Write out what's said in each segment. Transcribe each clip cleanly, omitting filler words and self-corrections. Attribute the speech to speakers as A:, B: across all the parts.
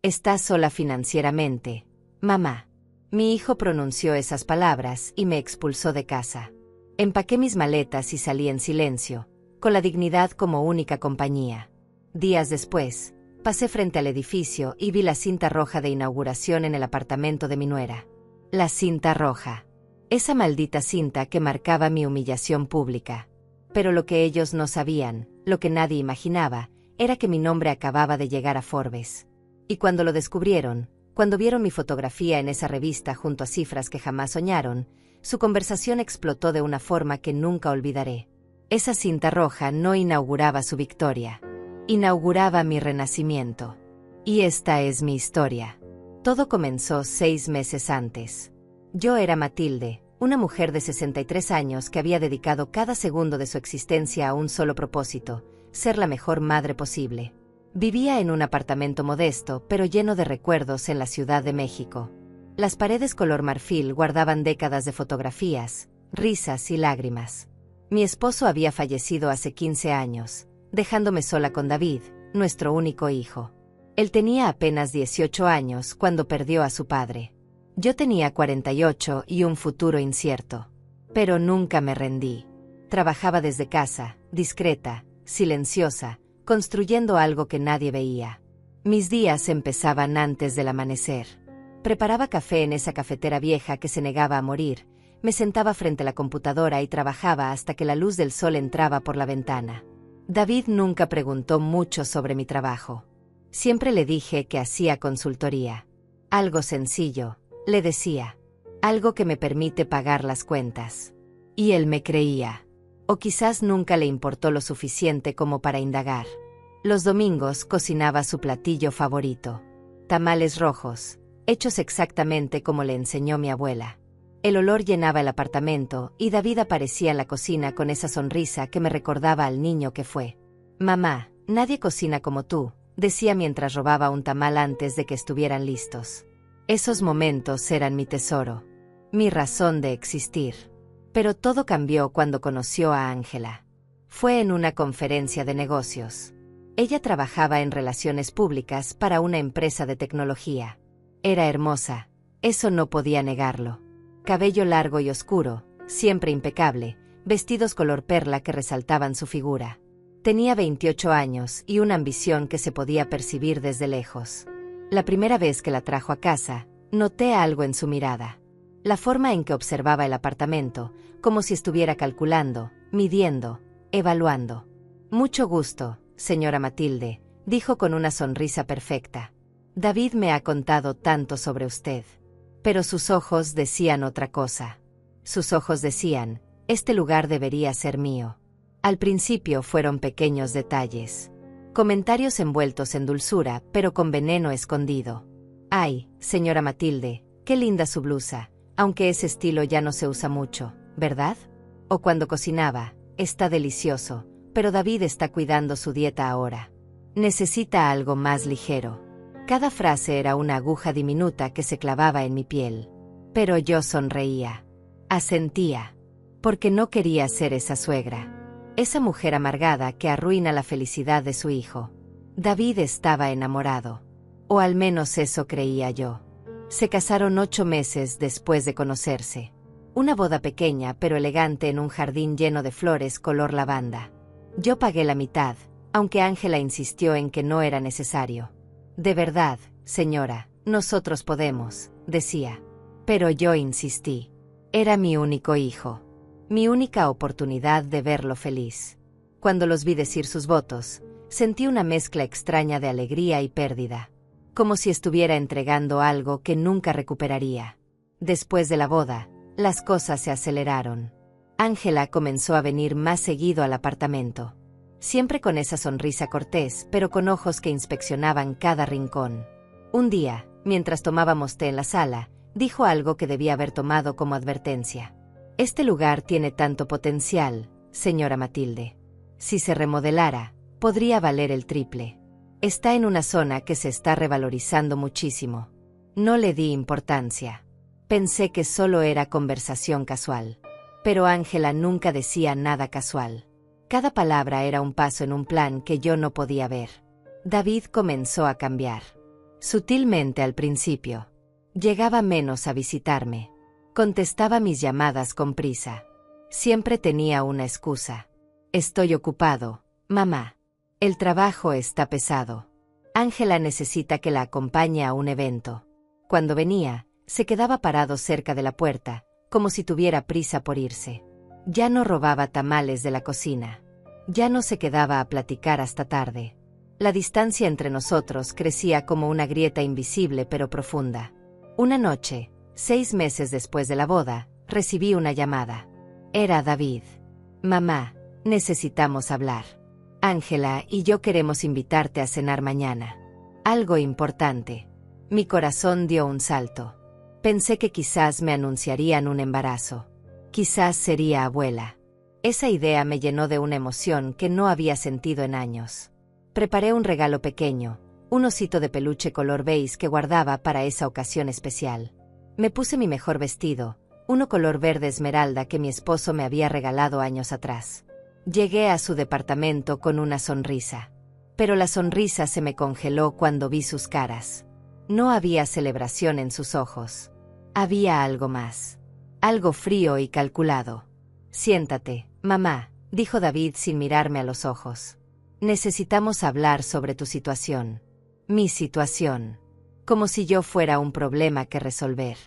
A: Estás sola financieramente, mamá. Mi hijo pronunció esas palabras y me expulsó de casa. Empaqué mis maletas y salí en silencio, con la dignidad como única compañía. Días después, pasé frente al edificio y vi la cinta roja de inauguración en el apartamento de mi nuera. La cinta roja. Esa maldita cinta que marcaba mi humillación pública. Pero lo que ellos no sabían, lo que nadie imaginaba, era que mi nombre acababa de llegar a Forbes. Y cuando lo descubrieron, cuando vieron mi fotografía en esa revista junto a cifras que jamás soñaron, su conversación explotó de una forma que nunca olvidaré. Esa cinta roja no inauguraba su victoria. Inauguraba mi renacimiento. Y esta es mi historia. Todo comenzó 6 meses antes. Yo era Matilde, una mujer de 63 años que había dedicado cada segundo de su existencia a un solo propósito: ser la mejor madre posible. Vivía en un apartamento modesto, pero lleno de recuerdos en la Ciudad de México. Las paredes color marfil guardaban décadas de fotografías, risas y lágrimas. Mi esposo había fallecido hace 15 años, dejándome sola con David, nuestro único hijo. Él tenía apenas 18 años cuando perdió a su padre. Yo tenía 48 y un futuro incierto. Pero nunca me rendí. Trabajaba desde casa, discreta, silenciosa, construyendo algo que nadie veía. Mis días empezaban antes del amanecer. Preparaba café en esa cafetera vieja que se negaba a morir, me sentaba frente a la computadora y trabajaba hasta que la luz del sol entraba por la ventana. David nunca preguntó mucho sobre mi trabajo. Siempre le dije que hacía consultoría. Algo sencillo, le decía. Algo que me permite pagar las cuentas. Y él me creía. O quizás nunca le importó lo suficiente como para indagar. Los domingos cocinaba su platillo favorito. Tamales rojos, hechos exactamente como le enseñó mi abuela. El olor llenaba el apartamento y David aparecía en la cocina con esa sonrisa que me recordaba al niño que fue. Mamá, nadie cocina como tú, decía mientras robaba un tamal antes de que estuvieran listos. Esos momentos eran mi tesoro, mi razón de existir. Pero todo cambió cuando conoció a Ángela. Fue en una conferencia de negocios. Ella trabajaba en relaciones públicas para una empresa de tecnología. Era hermosa, eso no podía negarlo. Cabello largo y oscuro, siempre impecable, vestidos color perla que resaltaban su figura. Tenía 28 años y una ambición que se podía percibir desde lejos. La primera vez que la trajo a casa, noté algo en su mirada. La forma en que observaba el apartamento, como si estuviera calculando, midiendo, evaluando. Mucho gusto, señora Matilde, dijo con una sonrisa perfecta. David me ha contado tanto sobre usted. Pero sus ojos decían otra cosa. Sus ojos decían, este lugar debería ser mío. Al principio fueron pequeños detalles. Comentarios envueltos en dulzura, pero con veneno escondido. Ay, señora Matilde, qué linda su blusa. Aunque ese estilo ya no se usa mucho, ¿verdad? O cuando cocinaba, está delicioso, pero David está cuidando su dieta ahora. Necesita algo más ligero. Cada frase era una aguja diminuta que se clavaba en mi piel. Pero yo sonreía. Asentía. Porque no quería ser esa suegra. Esa mujer amargada que arruina la felicidad de su hijo. David estaba enamorado. O al menos eso creía yo. Se casaron 8 meses después de conocerse. Una boda pequeña pero elegante en un jardín lleno de flores color lavanda. Yo pagué la mitad, aunque Ángela insistió en que no era necesario. De verdad, señora, nosotros podemos, decía. Pero yo insistí. Era mi único hijo. Mi única oportunidad de verlo feliz. Cuando los vi decir sus votos, sentí una mezcla extraña de alegría y pérdida. Como si estuviera entregando algo que nunca recuperaría. Después de la boda, las cosas se aceleraron. Ángela comenzó a venir más seguido al apartamento. Siempre con esa sonrisa cortés, pero con ojos que inspeccionaban cada rincón. Un día, mientras tomábamos té en la sala, dijo algo que debía haber tomado como advertencia. Este lugar tiene tanto potencial, señora Matilde. Si se remodelara, podría valer el triple. Está en una zona que se está revalorizando muchísimo. No le di importancia. Pensé que solo era conversación casual. Pero Ángela nunca decía nada casual. Cada palabra era un paso en un plan que yo no podía ver. David comenzó a cambiar. Sutilmente al principio. Llegaba menos a visitarme. Contestaba mis llamadas con prisa. Siempre tenía una excusa. Estoy ocupado, mamá. El trabajo está pesado. Ángela necesita que la acompañe a un evento. Cuando venía, se quedaba parado cerca de la puerta, como si tuviera prisa por irse. Ya no robaba tamales de la cocina. Ya no se quedaba a platicar hasta tarde. La distancia entre nosotros crecía como una grieta invisible pero profunda. Una noche, 6 meses después de la boda, recibí una llamada. Era David. Mamá, necesitamos hablar. Ángela y yo queremos invitarte a cenar mañana. Algo importante. Mi corazón dio un salto. Pensé que quizás me anunciarían un embarazo. Quizás sería abuela. Esa idea me llenó de una emoción que no había sentido en años. Preparé un regalo pequeño, un osito de peluche color beige que guardaba para esa ocasión especial. Me puse mi mejor vestido, uno color verde esmeralda que mi esposo me había regalado años atrás. Llegué a su departamento con una sonrisa. Pero la sonrisa se me congeló cuando vi sus caras. No había celebración en sus ojos. Había algo más. Algo frío y calculado. Siéntate, mamá, dijo David sin mirarme a los ojos. Necesitamos hablar sobre tu situación. Mi situación. Como si yo fuera un problema que resolver.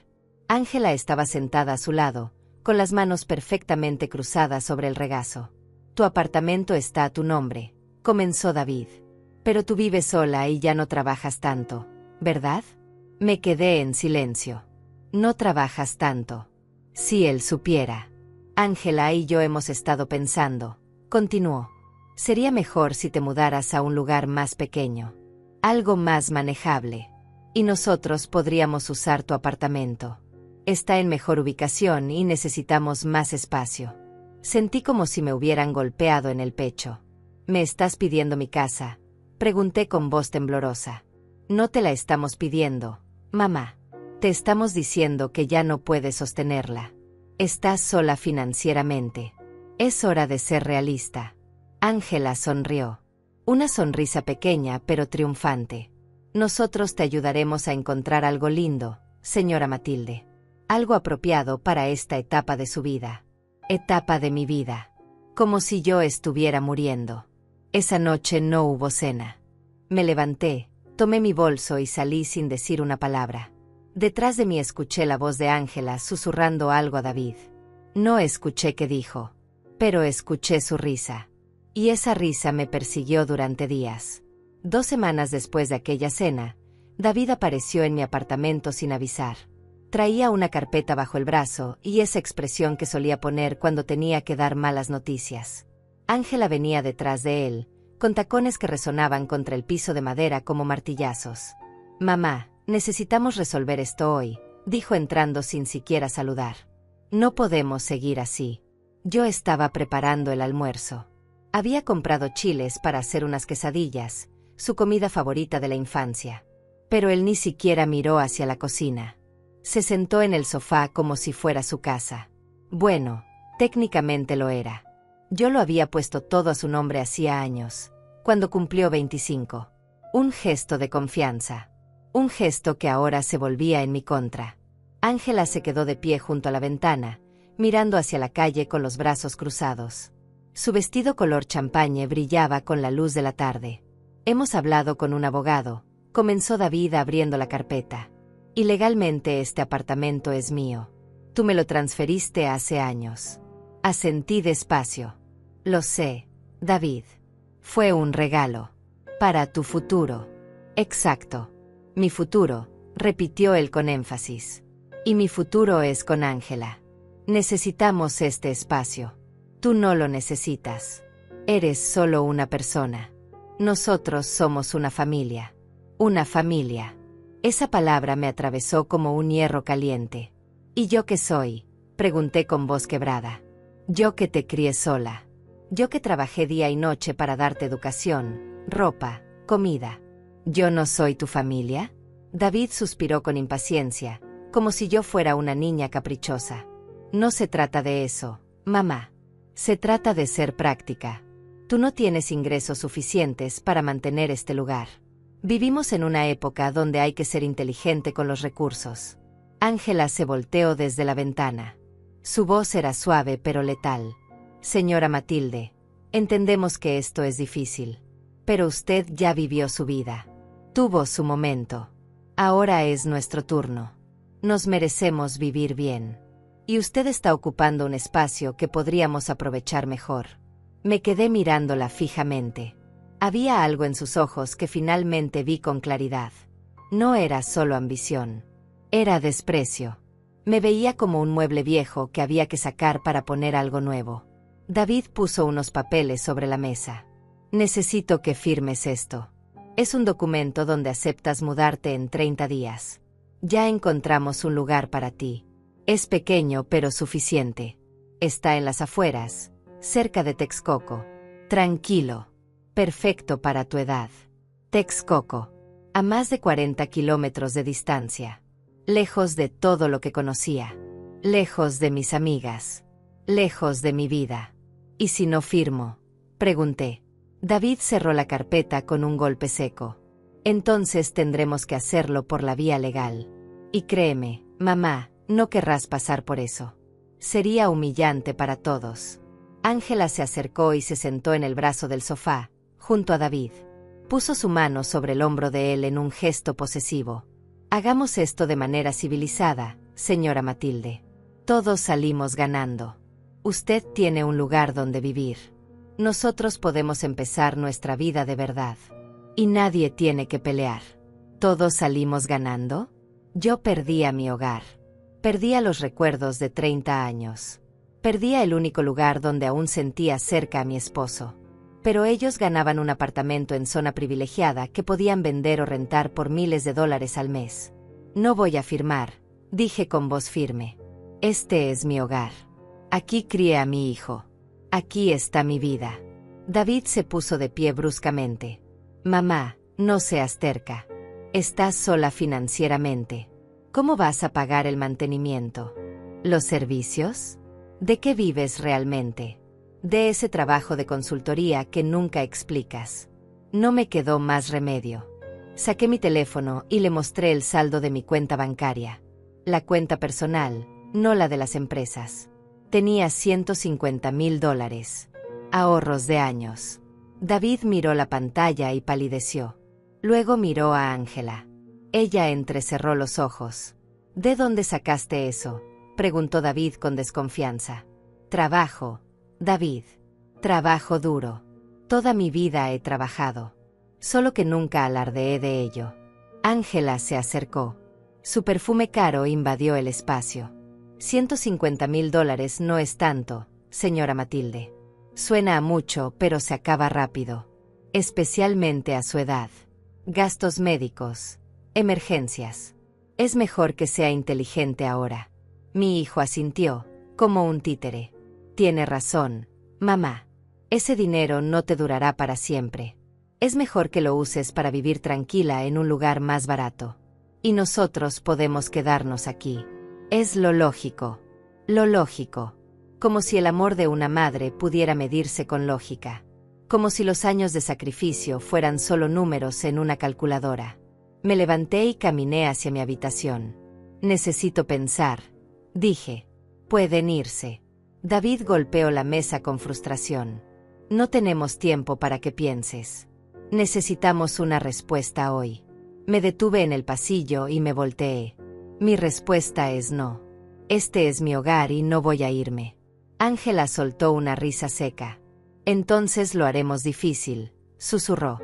A: Ángela estaba sentada a su lado, con las manos perfectamente cruzadas sobre el regazo. Tu apartamento está a tu nombre, comenzó David. Pero tú vives sola y ya no trabajas tanto, ¿verdad? Me quedé en silencio. No trabajas tanto. Si él supiera. Ángela y yo hemos estado pensando, continuó. Sería mejor si te mudaras a un lugar más pequeño. Algo más manejable. Y nosotros podríamos usar tu apartamento. Está en mejor ubicación y necesitamos más espacio. Sentí como si me hubieran golpeado en el pecho. ¿Me estás pidiendo mi casa?, pregunté con voz temblorosa. No te la estamos pidiendo, mamá. Te estamos diciendo que ya no puedes sostenerla. Estás sola financieramente. Es hora de ser realista. Ángela sonrió. Una sonrisa pequeña pero triunfante. Nosotros te ayudaremos a encontrar algo lindo, señora Matilde. Algo apropiado para esta etapa de su vida. Etapa de mi vida. Como si yo estuviera muriendo. Esa noche no hubo cena. Me levanté, tomé mi bolso y salí sin decir una palabra. Detrás de mí escuché la voz de Ángela susurrando algo a David. No escuché qué dijo, pero escuché su risa. Y esa risa me persiguió durante días. 2 semanas después de aquella cena, David apareció en mi apartamento sin avisar. Traía una carpeta bajo el brazo y esa expresión que solía poner cuando tenía que dar malas noticias. Ángela venía detrás de él, con tacones que resonaban contra el piso de madera como martillazos. Mamá, necesitamos resolver esto hoy, dijo entrando sin siquiera saludar. No podemos seguir así. Yo estaba preparando el almuerzo. Había comprado chiles para hacer unas quesadillas, su comida favorita de la infancia. Pero él ni siquiera miró hacia la cocina. Se sentó en el sofá como si fuera su casa. Bueno, técnicamente lo era. Yo lo había puesto todo a su nombre hacía años, cuando cumplió 25. Un gesto de confianza. Un gesto que ahora se volvía en mi contra. Ángela se quedó de pie junto a la ventana, mirando hacia la calle con los brazos cruzados. Su vestido color champañe brillaba con la luz de la tarde. Hemos hablado con un abogado, comenzó David abriendo la carpeta. Y legalmente este apartamento es mío. Tú me lo transferiste hace años. Asentí despacio. Lo sé, David. Fue un regalo. Para tu futuro. Exacto. Mi futuro, repitió él con énfasis. Y mi futuro es con Ángela. Necesitamos este espacio. Tú no lo necesitas. Eres solo una persona. Nosotros somos una familia. Una familia. Esa palabra me atravesó como un hierro caliente. ¿Y yo qué soy?, pregunté con voz quebrada. Yo que te crié sola. Yo que trabajé día y noche para darte educación, ropa, comida. ¿Yo no soy tu familia? David suspiró con impaciencia, como si yo fuera una niña caprichosa. No se trata de eso, mamá. Se trata de ser práctica. Tú no tienes ingresos suficientes para mantener este lugar. Vivimos en una época donde hay que ser inteligente con los recursos. Ángela se volteó desde la ventana. Su voz era suave pero letal. Señora Matilde, entendemos que esto es difícil. Pero usted ya vivió su vida. Tuvo su momento. Ahora es nuestro turno. Nos merecemos vivir bien. Y usted está ocupando un espacio que podríamos aprovechar mejor. Me quedé mirándola fijamente. Había algo en sus ojos que finalmente vi con claridad. No era solo ambición. Era desprecio. Me veía como un mueble viejo que había que sacar para poner algo nuevo. David puso unos papeles sobre la mesa. Necesito que firmes esto. Es un documento donde aceptas mudarte en 30 días. Ya encontramos un lugar para ti. Es pequeño pero suficiente. Está en las afueras, cerca de Texcoco. Tranquilo. Perfecto para tu edad. Texcoco. A más de 40 kilómetros de distancia. Lejos de todo lo que conocía. Lejos de mis amigas. Lejos de mi vida. ¿Y si no firmo? Pregunté. David cerró la carpeta con un golpe seco. Entonces tendremos que hacerlo por la vía legal. Y créeme, mamá, no querrás pasar por eso. Sería humillante para todos. Ángela se acercó y se sentó en el brazo del sofá, junto a David. Puso su mano sobre el hombro de él en un gesto posesivo. Hagamos esto de manera civilizada, señora Matilde. Todos salimos ganando. Usted tiene un lugar donde vivir. Nosotros podemos empezar nuestra vida de verdad. Y nadie tiene que pelear. ¿Todos salimos ganando? Yo perdía mi hogar. Perdía los recuerdos de 30 años. Perdía el único lugar donde aún sentía cerca a mi esposo. Pero ellos ganaban un apartamento en zona privilegiada que podían vender o rentar por miles de dólares al mes. No voy a firmar, dije con voz firme. Este es mi hogar. Aquí crié a mi hijo. Aquí está mi vida. David se puso de pie bruscamente. Mamá, no seas terca. Estás sola financieramente. ¿Cómo vas a pagar el mantenimiento? ¿Los servicios? ¿De qué vives realmente? De ese trabajo de consultoría que nunca explicas. No me quedó más remedio. Saqué mi teléfono y le mostré el saldo de mi cuenta bancaria. La cuenta personal, no la de las empresas. Tenía $150,000. Ahorros de años. David miró la pantalla y palideció. Luego miró a Ángela. Ella entrecerró los ojos. ¿De dónde sacaste eso?, preguntó David con desconfianza. Trabajo, David. Trabajo duro. Toda mi vida he trabajado. Solo que nunca alardeé de ello. Ángela se acercó. Su perfume caro invadió el espacio. $150,000 no es tanto, señora Matilde. Suena a mucho, pero se acaba rápido. Especialmente a su edad. Gastos médicos. Emergencias. Es mejor que sea inteligente ahora. Mi hijo asintió, como un títere. Tiene razón, mamá. Ese dinero no te durará para siempre. Es mejor que lo uses para vivir tranquila en un lugar más barato. Y nosotros podemos quedarnos aquí. Es lo lógico. Lo lógico. Como si el amor de una madre pudiera medirse con lógica. Como si los años de sacrificio fueran solo números en una calculadora. Me levanté y caminé hacia mi habitación. Necesito pensar, dije. Pueden irse. David golpeó la mesa con frustración. No tenemos tiempo para que pienses. Necesitamos una respuesta hoy. Me detuve en el pasillo y me volteé. Mi respuesta es no. Este es mi hogar y no voy a irme. Ángela soltó una risa seca. Entonces lo haremos difícil, susurró.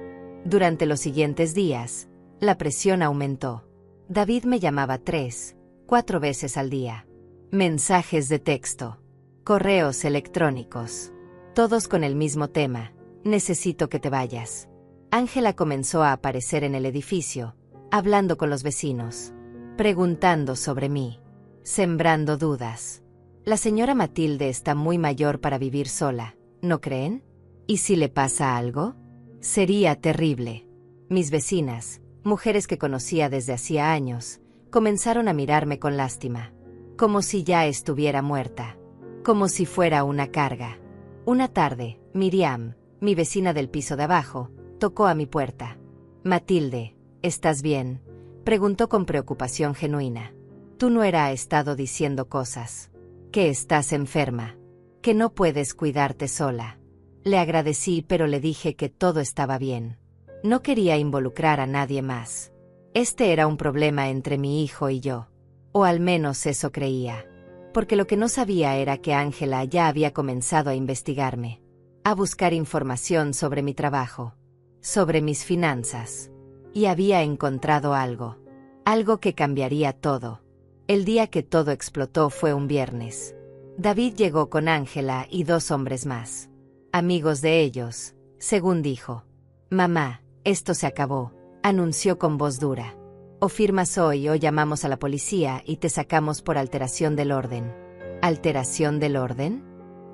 A: Durante los siguientes días, la presión aumentó. David me llamaba 3, 4 veces al día. Mensajes de texto. Correos electrónicos. Todos con el mismo tema. Necesito que te vayas. Ángela comenzó a aparecer en el edificio, hablando con los vecinos. Preguntando sobre mí. Sembrando dudas. La señora Matilde está muy mayor para vivir sola, ¿no creen? ¿Y si le pasa algo? Sería terrible. Mis vecinas, mujeres que conocía desde hacía años, comenzaron a mirarme con lástima. Como si ya estuviera muerta. Como si fuera una carga. Una tarde, Miriam, mi vecina del piso de abajo, tocó a mi puerta. Matilde, ¿estás bien?, preguntó con preocupación genuina. Tú no has estado diciendo cosas. Que estás enferma. Que no puedes cuidarte sola. Le agradecí, pero le dije que todo estaba bien. No quería involucrar a nadie más. Este era un problema entre mi hijo y yo. O al menos eso creía. Porque lo que no sabía era que Ángela ya había comenzado a investigarme. A buscar información sobre mi trabajo. Sobre mis finanzas. Y había encontrado algo. Algo que cambiaría todo. El día que todo explotó fue un viernes. David llegó con Ángela y 2 hombres más. Amigos de ellos, según dijo. Mamá, esto se acabó, anunció con voz dura. O firmas hoy o llamamos a la policía y te sacamos por alteración del orden. ¿Alteración del orden?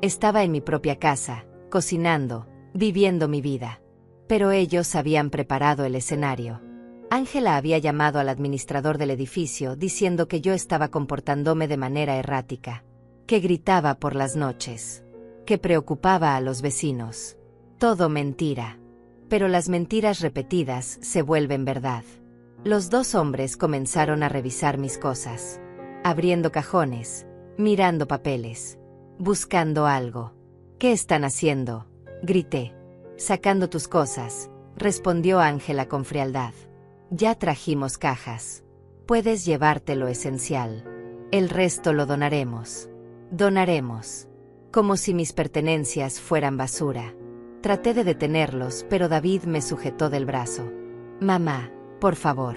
A: Estaba en mi propia casa, cocinando, viviendo mi vida. Pero ellos habían preparado el escenario. Ángela había llamado al administrador del edificio diciendo que yo estaba comportándome de manera errática. Que gritaba por las noches. Que preocupaba a los vecinos. Todo mentira. Pero las mentiras repetidas se vuelven verdad. Los 2 hombres comenzaron a revisar mis cosas. Abriendo cajones, mirando papeles, buscando algo. ¿Qué están haciendo?, grité. Sacando tus cosas, respondió Ángela con frialdad. Ya trajimos cajas. Puedes llevarte lo esencial. El resto lo donaremos. Donaremos. Como si mis pertenencias fueran basura. Traté de detenerlos, pero David me sujetó del brazo. Mamá, por favor.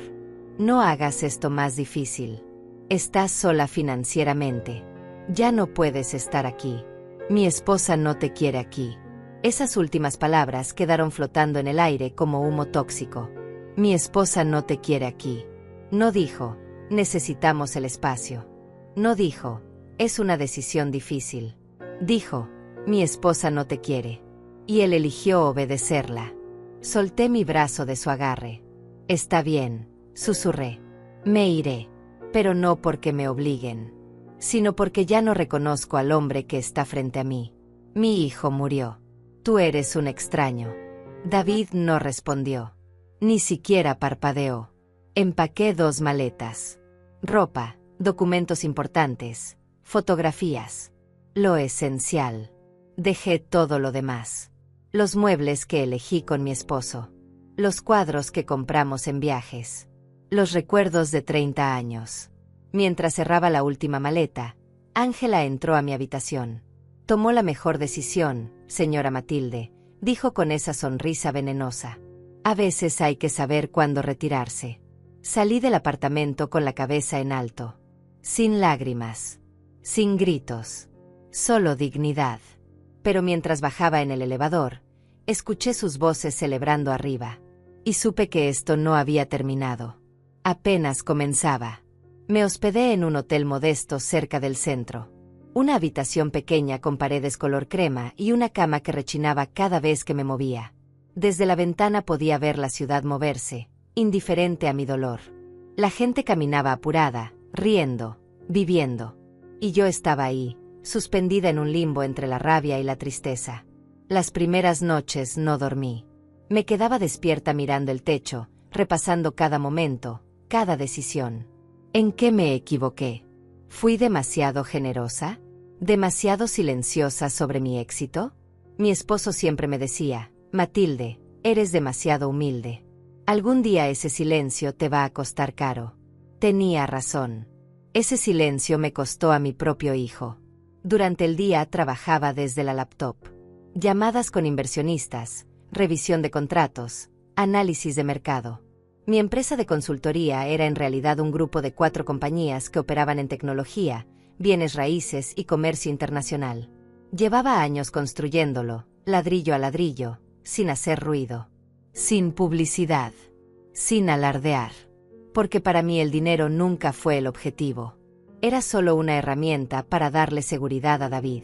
A: No hagas esto más difícil. Estás sola financieramente. Ya no puedes estar aquí. Mi esposa no te quiere aquí. Esas últimas palabras quedaron flotando en el aire como humo tóxico. Mi esposa no te quiere aquí. No dijo, necesitamos el espacio. No dijo, es una decisión difícil. Dijo, mi esposa no te quiere. Y él eligió obedecerla. Solté mi brazo de su agarre. Está bien, susurré. Me iré. Pero no porque me obliguen. Sino porque ya no reconozco al hombre que está frente a mí. Mi hijo murió. Tú eres un extraño. David no respondió. Ni siquiera parpadeó. Empaqué 2 maletas. Ropa, documentos importantes, fotografías. Lo esencial. Dejé todo lo demás. Los muebles que elegí con mi esposo. Los cuadros que compramos en viajes. Los recuerdos de 30 años. Mientras cerraba la última maleta, Ángela entró a mi habitación. Tomó la mejor decisión, señora Matilde, dijo con esa sonrisa venenosa. A veces hay que saber cuándo retirarse. Salí del apartamento con la cabeza en alto. Sin lágrimas. Sin gritos. Solo dignidad. Pero mientras bajaba en el elevador, escuché sus voces celebrando arriba. Y supe que esto no había terminado. Apenas comenzaba. Me hospedé en un hotel modesto cerca del centro. Una habitación pequeña con paredes color crema y una cama que rechinaba cada vez que me movía. Desde la ventana podía ver la ciudad moverse, indiferente a mi dolor. La gente caminaba apurada, riendo, viviendo. Y yo estaba ahí, suspendida en un limbo entre la rabia y la tristeza. Las primeras noches no dormí. Me quedaba despierta mirando el techo, repasando cada momento, cada decisión. ¿En qué me equivoqué? ¿Fui demasiado generosa? ¿Demasiado silenciosa sobre mi éxito? Mi esposo siempre me decía, Matilde, eres demasiado humilde. Algún día ese silencio te va a costar caro. Tenía razón. Ese silencio me costó a mi propio hijo. Durante el día trabajaba desde la laptop. Llamadas con inversionistas, revisión de contratos, análisis de mercado. Mi empresa de consultoría era en realidad un grupo de 4 compañías que operaban en tecnología, bienes raíces y comercio internacional. Llevaba años construyéndolo, ladrillo a ladrillo, sin hacer ruido. Sin publicidad. Sin alardear. Porque para mí el dinero nunca fue el objetivo. Era solo una herramienta para darle seguridad a David.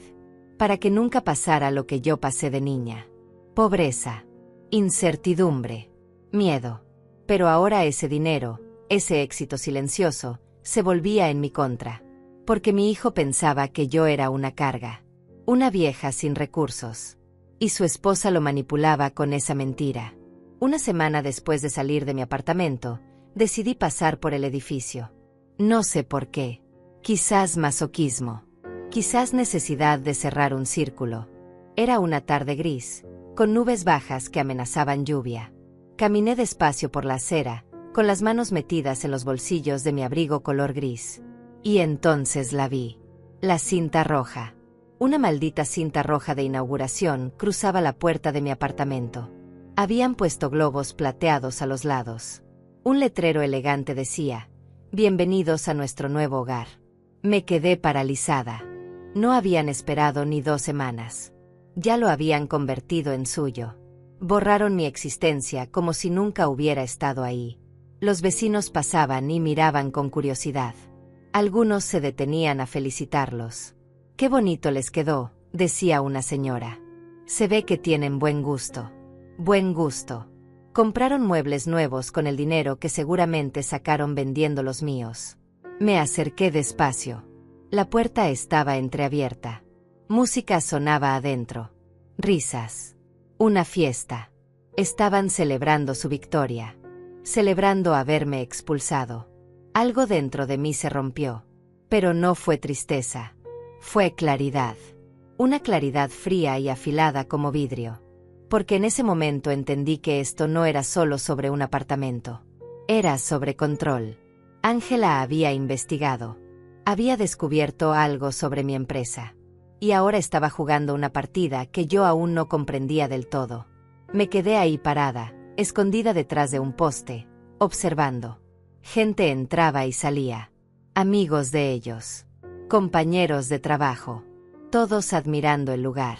A: Para que nunca pasara lo que yo pasé de niña. Pobreza. Incertidumbre. Miedo. Pero ahora ese dinero, ese éxito silencioso, se volvía en mi contra. Porque mi hijo pensaba que yo era una carga. Una vieja sin recursos. Y su esposa lo manipulaba con esa mentira. Una semana después de salir de mi apartamento, decidí pasar por el edificio. No sé por qué. Quizás masoquismo. Quizás necesidad de cerrar un círculo. Era una tarde gris, con nubes bajas que amenazaban lluvia. Caminé despacio por la acera, con las manos metidas en los bolsillos de mi abrigo color gris. Y entonces la vi. La cinta roja. Una maldita cinta roja de inauguración cruzaba la puerta de mi apartamento. Habían puesto globos plateados a los lados. Un letrero elegante decía: «Bienvenidos a nuestro nuevo hogar». Me quedé paralizada. No habían esperado ni 2 semanas. Ya lo habían convertido en suyo. Borraron mi existencia como si nunca hubiera estado ahí. Los vecinos pasaban y miraban con curiosidad. Algunos se detenían a felicitarlos. «Qué bonito les quedó», decía una señora. «Se ve que tienen buen gusto». Buen gusto. Compraron muebles nuevos con el dinero que seguramente sacaron vendiendo los míos. Me acerqué despacio. La puerta estaba entreabierta. Música sonaba adentro. Risas. Una fiesta. Estaban celebrando su victoria. Celebrando haberme expulsado. Algo dentro de mí se rompió. Pero no fue tristeza. Fue claridad. Una claridad fría y afilada como vidrio. Porque en ese momento entendí que esto no era solo sobre un apartamento. Era sobre control. Ángela había investigado. Había descubierto algo sobre mi empresa. Y ahora estaba jugando una partida que yo aún no comprendía del todo. Me quedé ahí parada, escondida detrás de un poste, observando. Gente entraba y salía. Amigos de ellos. Compañeros de trabajo. Todos admirando el lugar.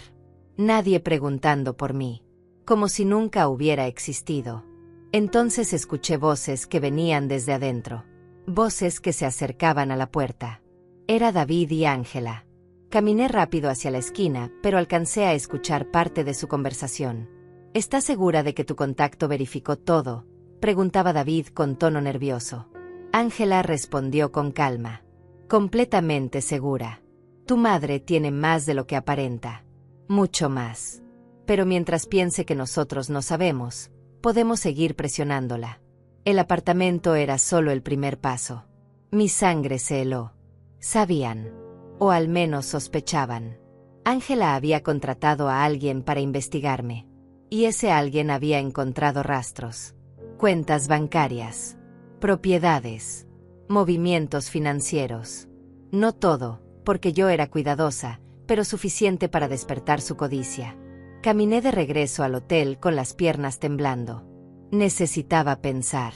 A: Nadie preguntando por mí. Como si nunca hubiera existido. Entonces escuché voces que venían desde adentro. Voces que se acercaban a la puerta. Era David y Ángela. Caminé rápido hacia la esquina, pero alcancé a escuchar parte de su conversación. ¿Estás segura de que tu contacto verificó todo?, preguntaba David con tono nervioso. Ángela respondió con calma. Completamente segura. Tu madre tiene más de lo que aparenta. Mucho más. Pero mientras piense que nosotros no sabemos, podemos seguir presionándola. El apartamento era solo el primer paso. Mi sangre se heló. Sabían. O al menos sospechaban. Ángela había contratado a alguien para investigarme. Y ese alguien había encontrado rastros. Cuentas bancarias. Propiedades. Movimientos financieros. No todo, porque yo era cuidadosa, pero suficiente para despertar su codicia. Caminé de regreso al hotel con las piernas temblando. Necesitaba pensar.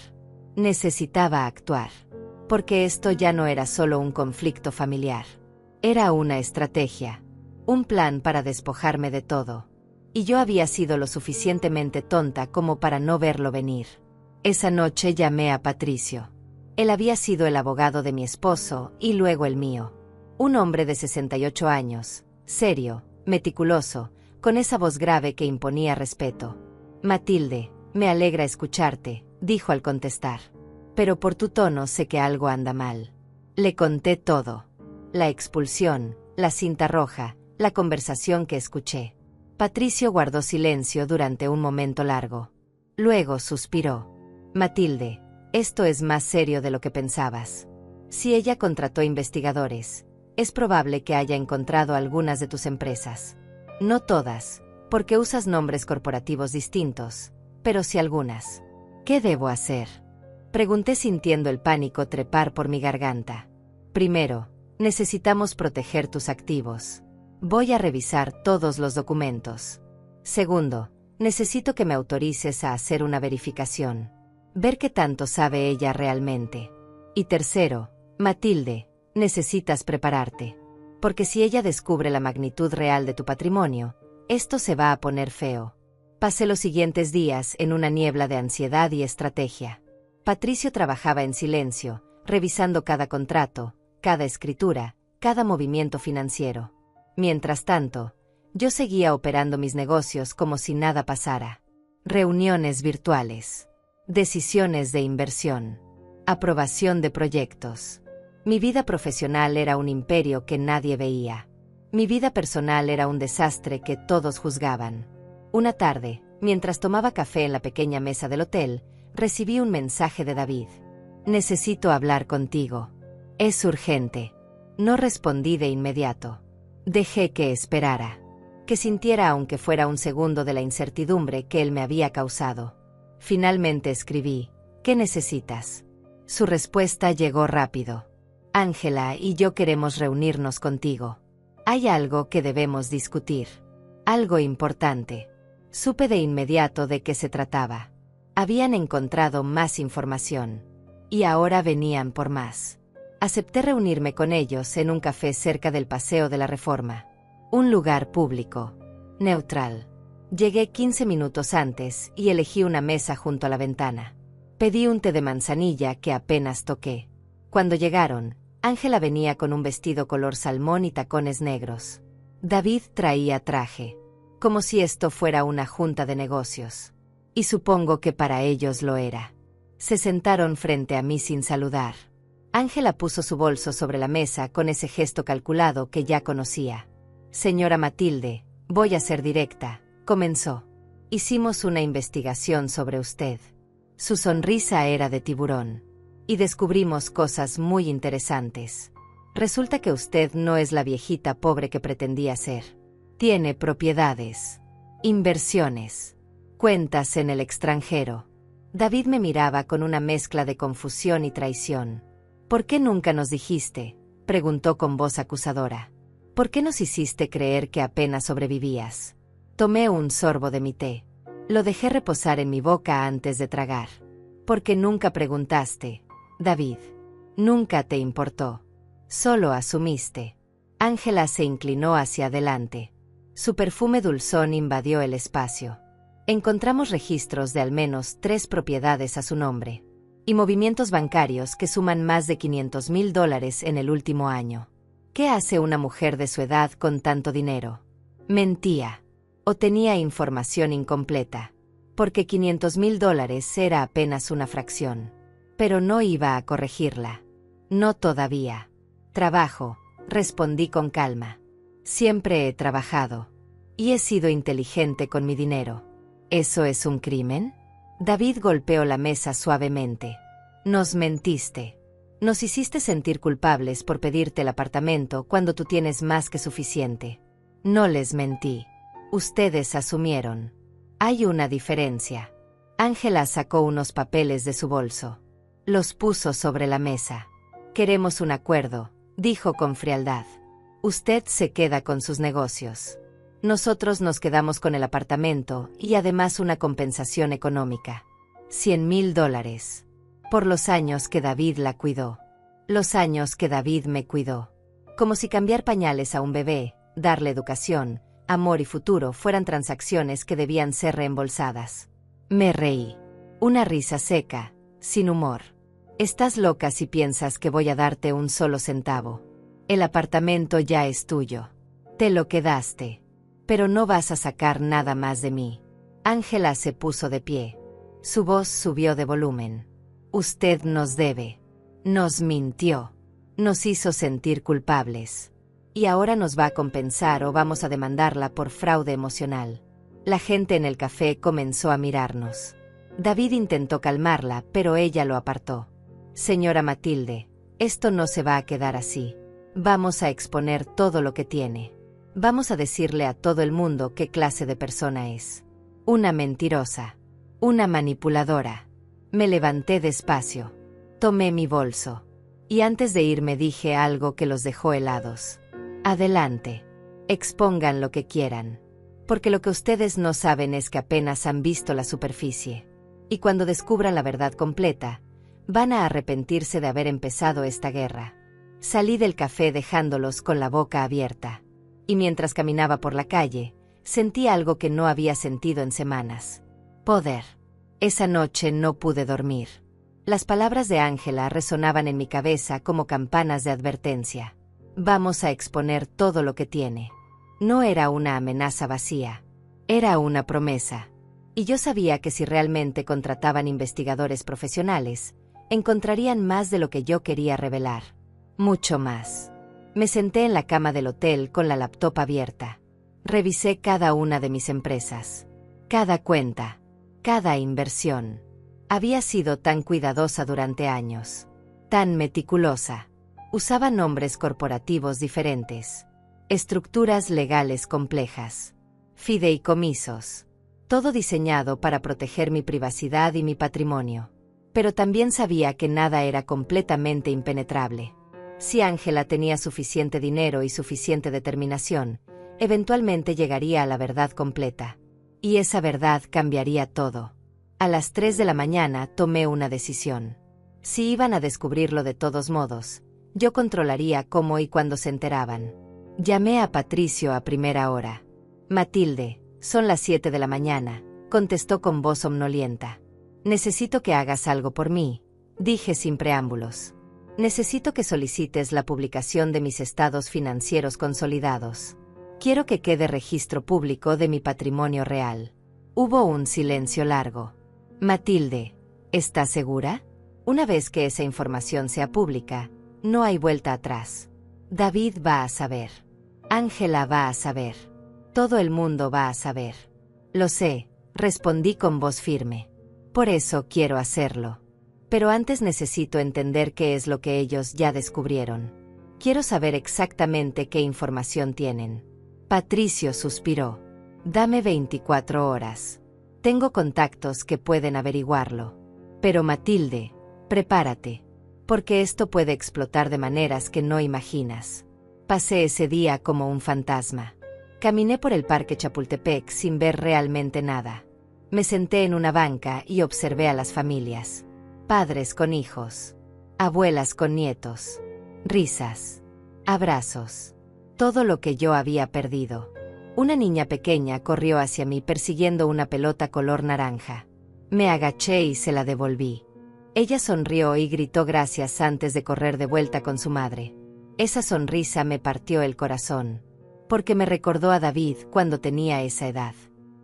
A: Necesitaba actuar. Porque esto ya no era solo un conflicto familiar. Era una estrategia. Un plan para despojarme de todo. Y yo había sido lo suficientemente tonta como para no verlo venir. Esa noche llamé a Patricio. Él había sido el abogado de mi esposo y luego el mío. Un hombre de 68 años, serio, meticuloso, con esa voz grave que imponía respeto. Matilde, me alegra escucharte, dijo al contestar. Pero por tu tono sé que algo anda mal. Le conté todo. La expulsión, la cinta roja, la conversación que escuché. Patricio guardó silencio durante un momento largo. Luego suspiró. Matilde, esto es más serio de lo que pensabas. Si ella contrató investigadores, es probable que haya encontrado algunas de tus empresas. No todas, porque usas nombres corporativos distintos, pero sí algunas. ¿Qué debo hacer?, pregunté sintiendo el pánico trepar por mi garganta. Primero, necesitamos proteger tus activos. Voy a revisar todos los documentos. Segundo, necesito que me autorices a hacer una verificación. Ver qué tanto sabe ella realmente. Y tercero, Matilde, necesitas prepararte. Porque si ella descubre la magnitud real de tu patrimonio, esto se va a poner feo. Pasé los siguientes días en una niebla de ansiedad y estrategia. Patricio trabajaba en silencio, revisando cada contrato, cada escritura, cada movimiento financiero. Mientras tanto, yo seguía operando mis negocios como si nada pasara. Reuniones virtuales. Decisiones de inversión. Aprobación de proyectos. Mi vida profesional era un imperio que nadie veía. Mi vida personal era un desastre que todos juzgaban. Una tarde, Mientras tomaba café en la pequeña mesa del hotel, recibí un mensaje de David. Necesito hablar contigo. Es urgente. No respondí de inmediato. Dejé que esperara. Que sintiera aunque fuera un segundo de la incertidumbre que él me había causado. Finalmente escribí, ¿qué necesitas? Su respuesta llegó rápido. Ángela y yo queremos reunirnos contigo. Hay algo que debemos discutir. Algo importante. Supe de inmediato de qué se trataba. Habían encontrado más información. Y ahora venían por más. Acepté reunirme con ellos en un café cerca del Paseo de la Reforma. Un lugar público. Neutral. Llegué 15 minutos antes y elegí una mesa junto a la ventana. Pedí un té de manzanilla que apenas toqué. Cuando llegaron, Ángela venía con un vestido color salmón y tacones negros. David traía traje. Como si esto fuera una junta de negocios. Y supongo que para ellos lo era. Se sentaron frente a mí sin saludar. Ángela puso su bolso sobre la mesa con ese gesto calculado que ya conocía. Señora Matilde, voy a ser directa, comenzó. Hicimos una investigación sobre usted. Su sonrisa era de tiburón. Y descubrimos cosas muy interesantes. Resulta que usted no es la viejita pobre que pretendía ser. Tiene propiedades, inversiones, cuentas en el extranjero. David me miraba con una mezcla de confusión y traición. ¿Por qué nunca nos dijiste?, preguntó con voz acusadora. ¿Por qué nos hiciste creer que apenas sobrevivías? Tomé un sorbo de mi té. Lo dejé reposar en mi boca antes de tragar. Porque nunca preguntaste, David. Nunca te importó. Solo asumiste. Ángela se inclinó hacia adelante. Su perfume dulzón invadió el espacio. Encontramos registros de al menos 3 propiedades a su nombre. Y movimientos bancarios que suman más de $500,000 en el último año. ¿Qué hace una mujer de su edad con tanto dinero? Mentía. O tenía información incompleta. Porque $500,000 era apenas una fracción. Pero no iba a corregirla. No todavía. Trabajo, respondí con calma. Siempre he trabajado. Y he sido inteligente con mi dinero. ¿Eso es un crimen? David golpeó la mesa suavemente. Nos mentiste. Nos hiciste sentir culpables por pedirte el apartamento cuando tú tienes más que suficiente. No les mentí. Ustedes asumieron. Hay una diferencia. Ángela sacó unos papeles de su bolso. Los puso sobre la mesa. Queremos un acuerdo, dijo con frialdad. Usted se queda con sus negocios. Nosotros nos quedamos con el apartamento y además una compensación económica. $100,000. Por los años que David la cuidó. Los años que David me cuidó. Como si cambiar pañales a un bebé, darle educación, amor y futuro fueran transacciones que debían ser reembolsadas. Me reí. Una risa seca, sin humor. Estás loca si piensas que voy a darte un solo centavo. El apartamento ya es tuyo. Te lo quedaste. Pero no vas a sacar nada más de mí. Ángela se puso de pie. Su voz subió de volumen. Usted nos debe. Nos mintió. Nos hizo sentir culpables. Y ahora nos va a compensar o vamos a demandarla por fraude emocional. La gente en el café comenzó a mirarnos. David intentó calmarla, pero ella lo apartó. Señora Matilde, esto no se va a quedar así. Vamos a exponer todo lo que tiene. Vamos a decirle a todo el mundo qué clase de persona es. Una mentirosa. Una manipuladora. Me levanté despacio. Tomé mi bolso. Y antes de irme dije algo que los dejó helados. Adelante. Expongan lo que quieran. Porque lo que ustedes no saben es que apenas han visto la superficie. Y cuando descubran la verdad completa, van a arrepentirse de haber empezado esta guerra. Salí del café dejándolos con la boca abierta. Y mientras caminaba por la calle, sentí algo que no había sentido en semanas. Poder. Esa noche no pude dormir. Las palabras de Ángela resonaban en mi cabeza como campanas de advertencia. Vamos a exponer todo lo que tiene. No era una amenaza vacía. Era una promesa. Y yo sabía que si realmente contrataban investigadores profesionales, encontrarían más de lo que yo quería revelar. Mucho más. Me senté en la cama del hotel con la laptop abierta. Revisé cada una de mis empresas. Cada cuenta, cada inversión. Había sido tan cuidadosa durante años, tan meticulosa. Usaba nombres corporativos diferentes, estructuras legales complejas, fideicomisos, todo diseñado para proteger mi privacidad y mi patrimonio. Pero también sabía que nada era completamente impenetrable. Si Ángela tenía suficiente dinero y suficiente determinación, eventualmente llegaría a la verdad completa. Y esa verdad cambiaría todo. A las 3 de la mañana tomé una decisión. Si iban a descubrirlo de todos modos, yo controlaría cómo y cuándo se enteraban. Llamé a Patricio a primera hora. Matilde, son las 7 de la mañana, contestó con voz somnolienta. Necesito que hagas algo por mí, dije sin preámbulos. Necesito que solicites la publicación de mis estados financieros consolidados. Quiero que quede registro público de mi patrimonio real. Hubo un silencio largo. Matilde, ¿estás segura? Una vez que esa información sea pública, no hay vuelta atrás. David va a saber. Ángela va a saber. Todo el mundo va a saber. Lo sé, respondí con voz firme. Por eso quiero hacerlo. Pero antes necesito entender qué es lo que ellos ya descubrieron. Quiero saber exactamente qué información tienen. Patricio suspiró. Dame 24 horas. Tengo contactos que pueden averiguarlo. Pero Matilde, prepárate. Porque esto puede explotar de maneras que no imaginas. Pasé ese día como un fantasma. Caminé por el parque Chapultepec sin ver realmente nada. Me senté en una banca y observé a las familias. Padres con hijos. Abuelas con nietos. Risas. Abrazos. Todo lo que yo había perdido. Una niña pequeña corrió hacia mí persiguiendo una pelota color naranja. Me agaché y se la devolví. Ella sonrió y gritó gracias antes de correr de vuelta con su madre. Esa sonrisa me partió el corazón. Porque me recordó a David cuando tenía esa edad.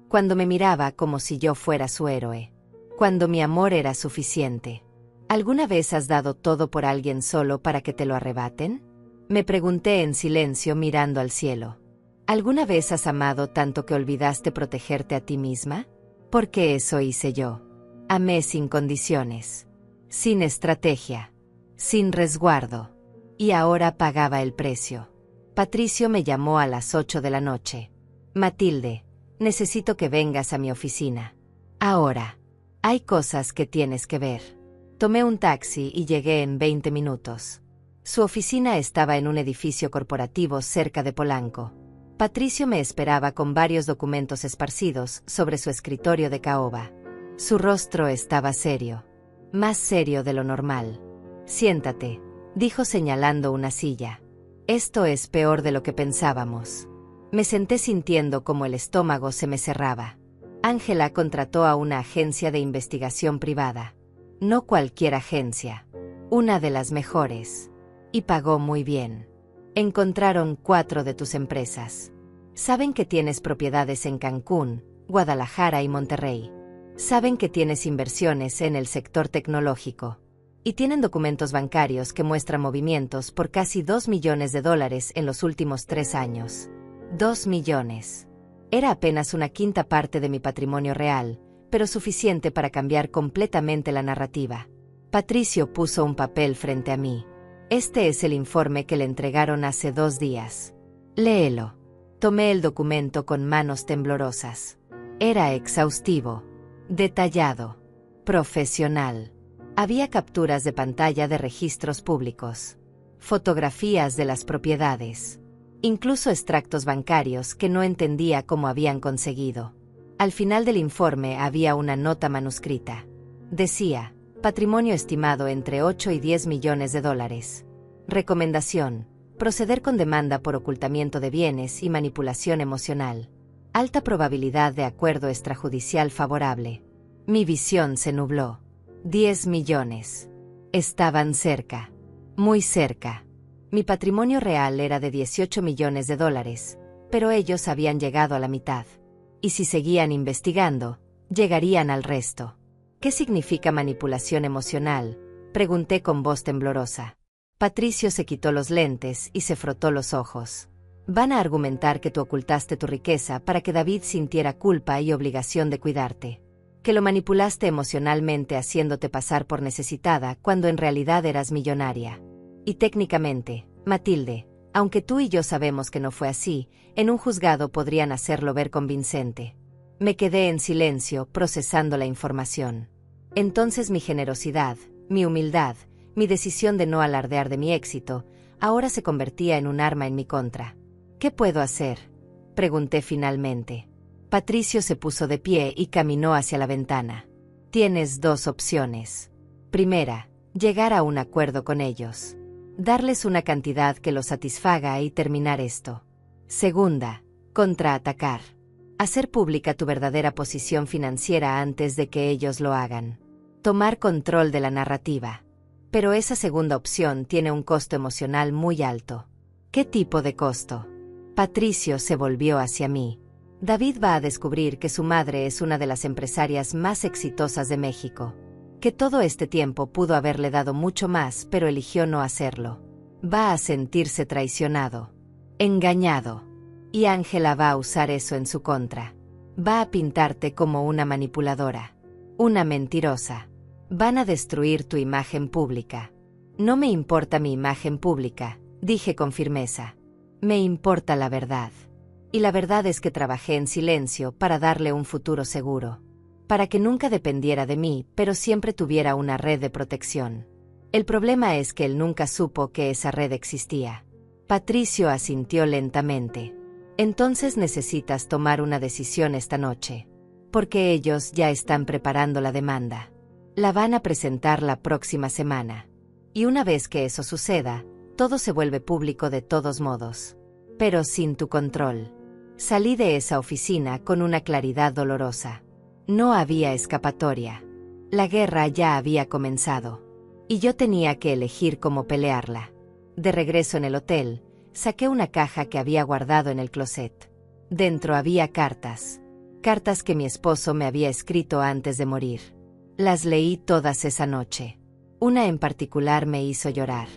A: Cuando me miraba como si yo fuera su héroe. Cuando mi amor era suficiente. ¿Alguna vez has dado todo por alguien solo para que te lo arrebaten? Me pregunté en silencio mirando al cielo. ¿Alguna vez has amado tanto que olvidaste protegerte a ti misma? Porque eso hice yo. Amé sin condiciones. Sin estrategia. Sin resguardo. Y ahora pagaba el precio. Patricio me llamó a las 8 de la noche. Matilde, necesito que vengas a mi oficina. Ahora. Hay cosas que tienes que ver. Tomé un taxi y llegué en 20 minutos. Su oficina estaba en un edificio corporativo cerca de Polanco. Patricio me esperaba con varios documentos esparcidos sobre su escritorio de caoba. Su rostro estaba serio. Más serio de lo normal. Siéntate, dijo señalando una silla. Esto es peor de lo que pensábamos. Me senté sintiendo como el estómago se me cerraba. Ángela contrató a una agencia de investigación privada. No cualquier agencia. Una de las mejores. Y pagó muy bien. Encontraron 4 de tus empresas. Saben que tienes propiedades en Cancún, Guadalajara y Monterrey. Saben que tienes inversiones en el sector tecnológico. Y tienen documentos bancarios que muestran movimientos por casi $2 millones en los últimos 3 años. 2 millones. Era apenas una quinta parte de mi patrimonio real, pero suficiente para cambiar completamente la narrativa. Patricio puso un papel frente a mí. Este es el informe que le entregaron hace 2 días. Léelo. Tomé el documento con manos temblorosas. Era exhaustivo, detallado, profesional. Había capturas de pantalla de registros públicos, fotografías de las propiedades, incluso extractos bancarios que no entendía cómo habían conseguido. Al final del informe había una nota manuscrita. Decía, patrimonio estimado entre 8 y 10 millones de dólares. Recomendación, proceder con demanda por ocultamiento de bienes y manipulación emocional. Alta probabilidad de acuerdo extrajudicial favorable. Mi visión se nubló. 10 millones. Estaban cerca. Muy cerca. Mi patrimonio real era de 18 millones de dólares, pero ellos habían llegado a la mitad. Y si seguían investigando, llegarían al resto. ¿Qué significa manipulación emocional?, pregunté con voz temblorosa. Patricio se quitó los lentes y se frotó los ojos. Van a argumentar que tú ocultaste tu riqueza para que David sintiera culpa y obligación de cuidarte. Que lo manipulaste emocionalmente haciéndote pasar por necesitada cuando en realidad eras millonaria. Y técnicamente, Matilde, aunque tú y yo sabemos que no fue así, en un juzgado podrían hacerlo ver convincente. Me quedé en silencio, procesando la información. Entonces mi generosidad, mi humildad, mi decisión de no alardear de mi éxito, ahora se convertía en un arma en mi contra. ¿Qué puedo hacer?, pregunté finalmente. Patricio se puso de pie y caminó hacia la ventana. Tienes dos opciones. Primera, llegar a un acuerdo con ellos. Darles una cantidad que los satisfaga y terminar esto. Segunda, contraatacar. Hacer pública tu verdadera posición financiera antes de que ellos lo hagan. Tomar control de la narrativa. Pero esa segunda opción tiene un costo emocional muy alto. ¿Qué tipo de costo? Patricio se volvió hacia mí. David va a descubrir que su madre es una de las empresarias más exitosas de México. Que todo este tiempo pudo haberle dado mucho más, pero eligió no hacerlo. Va a sentirse traicionado, engañado. Y Ángela va a usar eso en su contra. Va a pintarte como una manipuladora, una mentirosa. Van a destruir tu imagen pública. No me importa mi imagen pública, dije con firmeza. Me importa la verdad. Y la verdad es que trabajé en silencio para darle un futuro seguro. Para que nunca dependiera de mí, pero siempre tuviera una red de protección. El problema es que él nunca supo que esa red existía. Patricio asintió lentamente. Entonces necesitas tomar una decisión esta noche. Porque ellos ya están preparando la demanda. La van a presentar la próxima semana. Y una vez que eso suceda, todo se vuelve público de todos modos. Pero sin tu control. Salí de esa oficina con una claridad dolorosa. No había escapatoria. La guerra ya había comenzado. Y yo tenía que elegir cómo pelearla. De regreso en el hotel, saqué una caja que había guardado en el closet. Dentro había cartas. Cartas que mi esposo me había escrito antes de morir. Las leí todas esa noche. Una en particular me hizo llorar.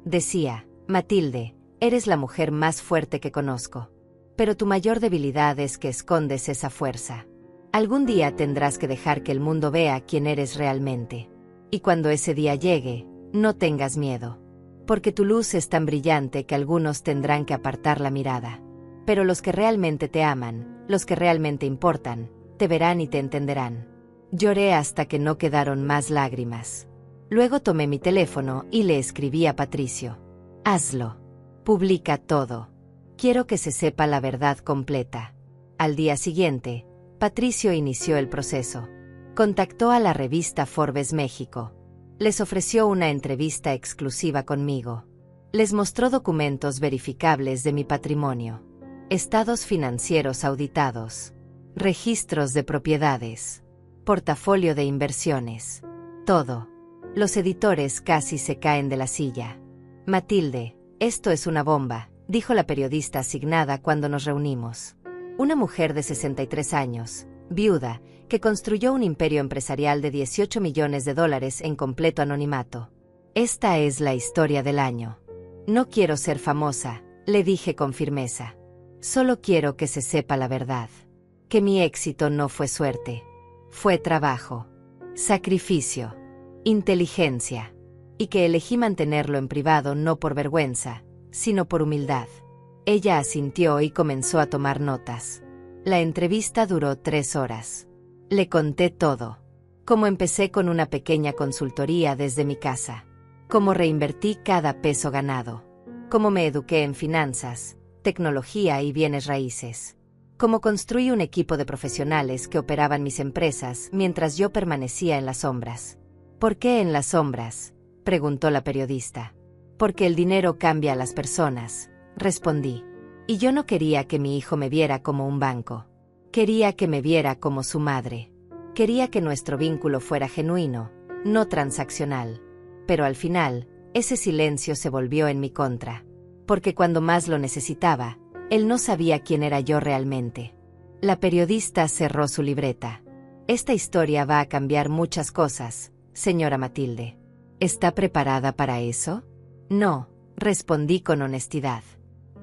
A: Decía, Matilde, eres la mujer más fuerte que conozco. Pero tu mayor debilidad es que escondes esa fuerza. Algún día tendrás que dejar que el mundo vea quién eres realmente. Y cuando ese día llegue, no tengas miedo. Porque tu luz es tan brillante que algunos tendrán que apartar la mirada. Pero los que realmente te aman, los que realmente importan, te verán y te entenderán. Lloré hasta que no quedaron más lágrimas. Luego tomé mi teléfono y le escribí a Patricio. Hazlo. Publica todo. Quiero que se sepa la verdad completa. Al día siguiente, Patricio inició el proceso. Contactó a la revista Forbes México. Les ofreció una entrevista exclusiva conmigo. Les mostró documentos verificables de mi patrimonio. Estados financieros auditados. Registros de propiedades. Portafolio de inversiones. Todo. Los editores casi se caen de la silla. Matilde, esto es una bomba, dijo la periodista asignada cuando nos reunimos. Una mujer de 63 años, viuda, que construyó un imperio empresarial de $18 millones en completo anonimato. Esta es la historia del año. No quiero ser famosa, le dije con firmeza. Solo quiero que se sepa la verdad. Que mi éxito no fue suerte. Fue trabajo, sacrificio, inteligencia. Y que elegí mantenerlo en privado no por vergüenza, sino por humildad. Ella asintió y comenzó a tomar notas. La entrevista duró 3 horas. Le conté todo. Cómo empecé con una pequeña consultoría desde mi casa. Cómo reinvertí cada peso ganado. Cómo me eduqué en finanzas, tecnología y bienes raíces. Cómo construí un equipo de profesionales que operaban mis empresas mientras yo permanecía en las sombras. ¿Por qué en las sombras?, preguntó la periodista. Porque el dinero cambia a las personas, respondí. Y yo no quería que mi hijo me viera como un banco. Quería que me viera como su madre. Quería que nuestro vínculo fuera genuino, no transaccional. Pero al final, ese silencio se volvió en mi contra. Porque cuando más lo necesitaba, él no sabía quién era yo realmente. La periodista cerró su libreta. Esta historia va a cambiar muchas cosas, señora ¿Está preparada para eso? No, respondí con honestidad.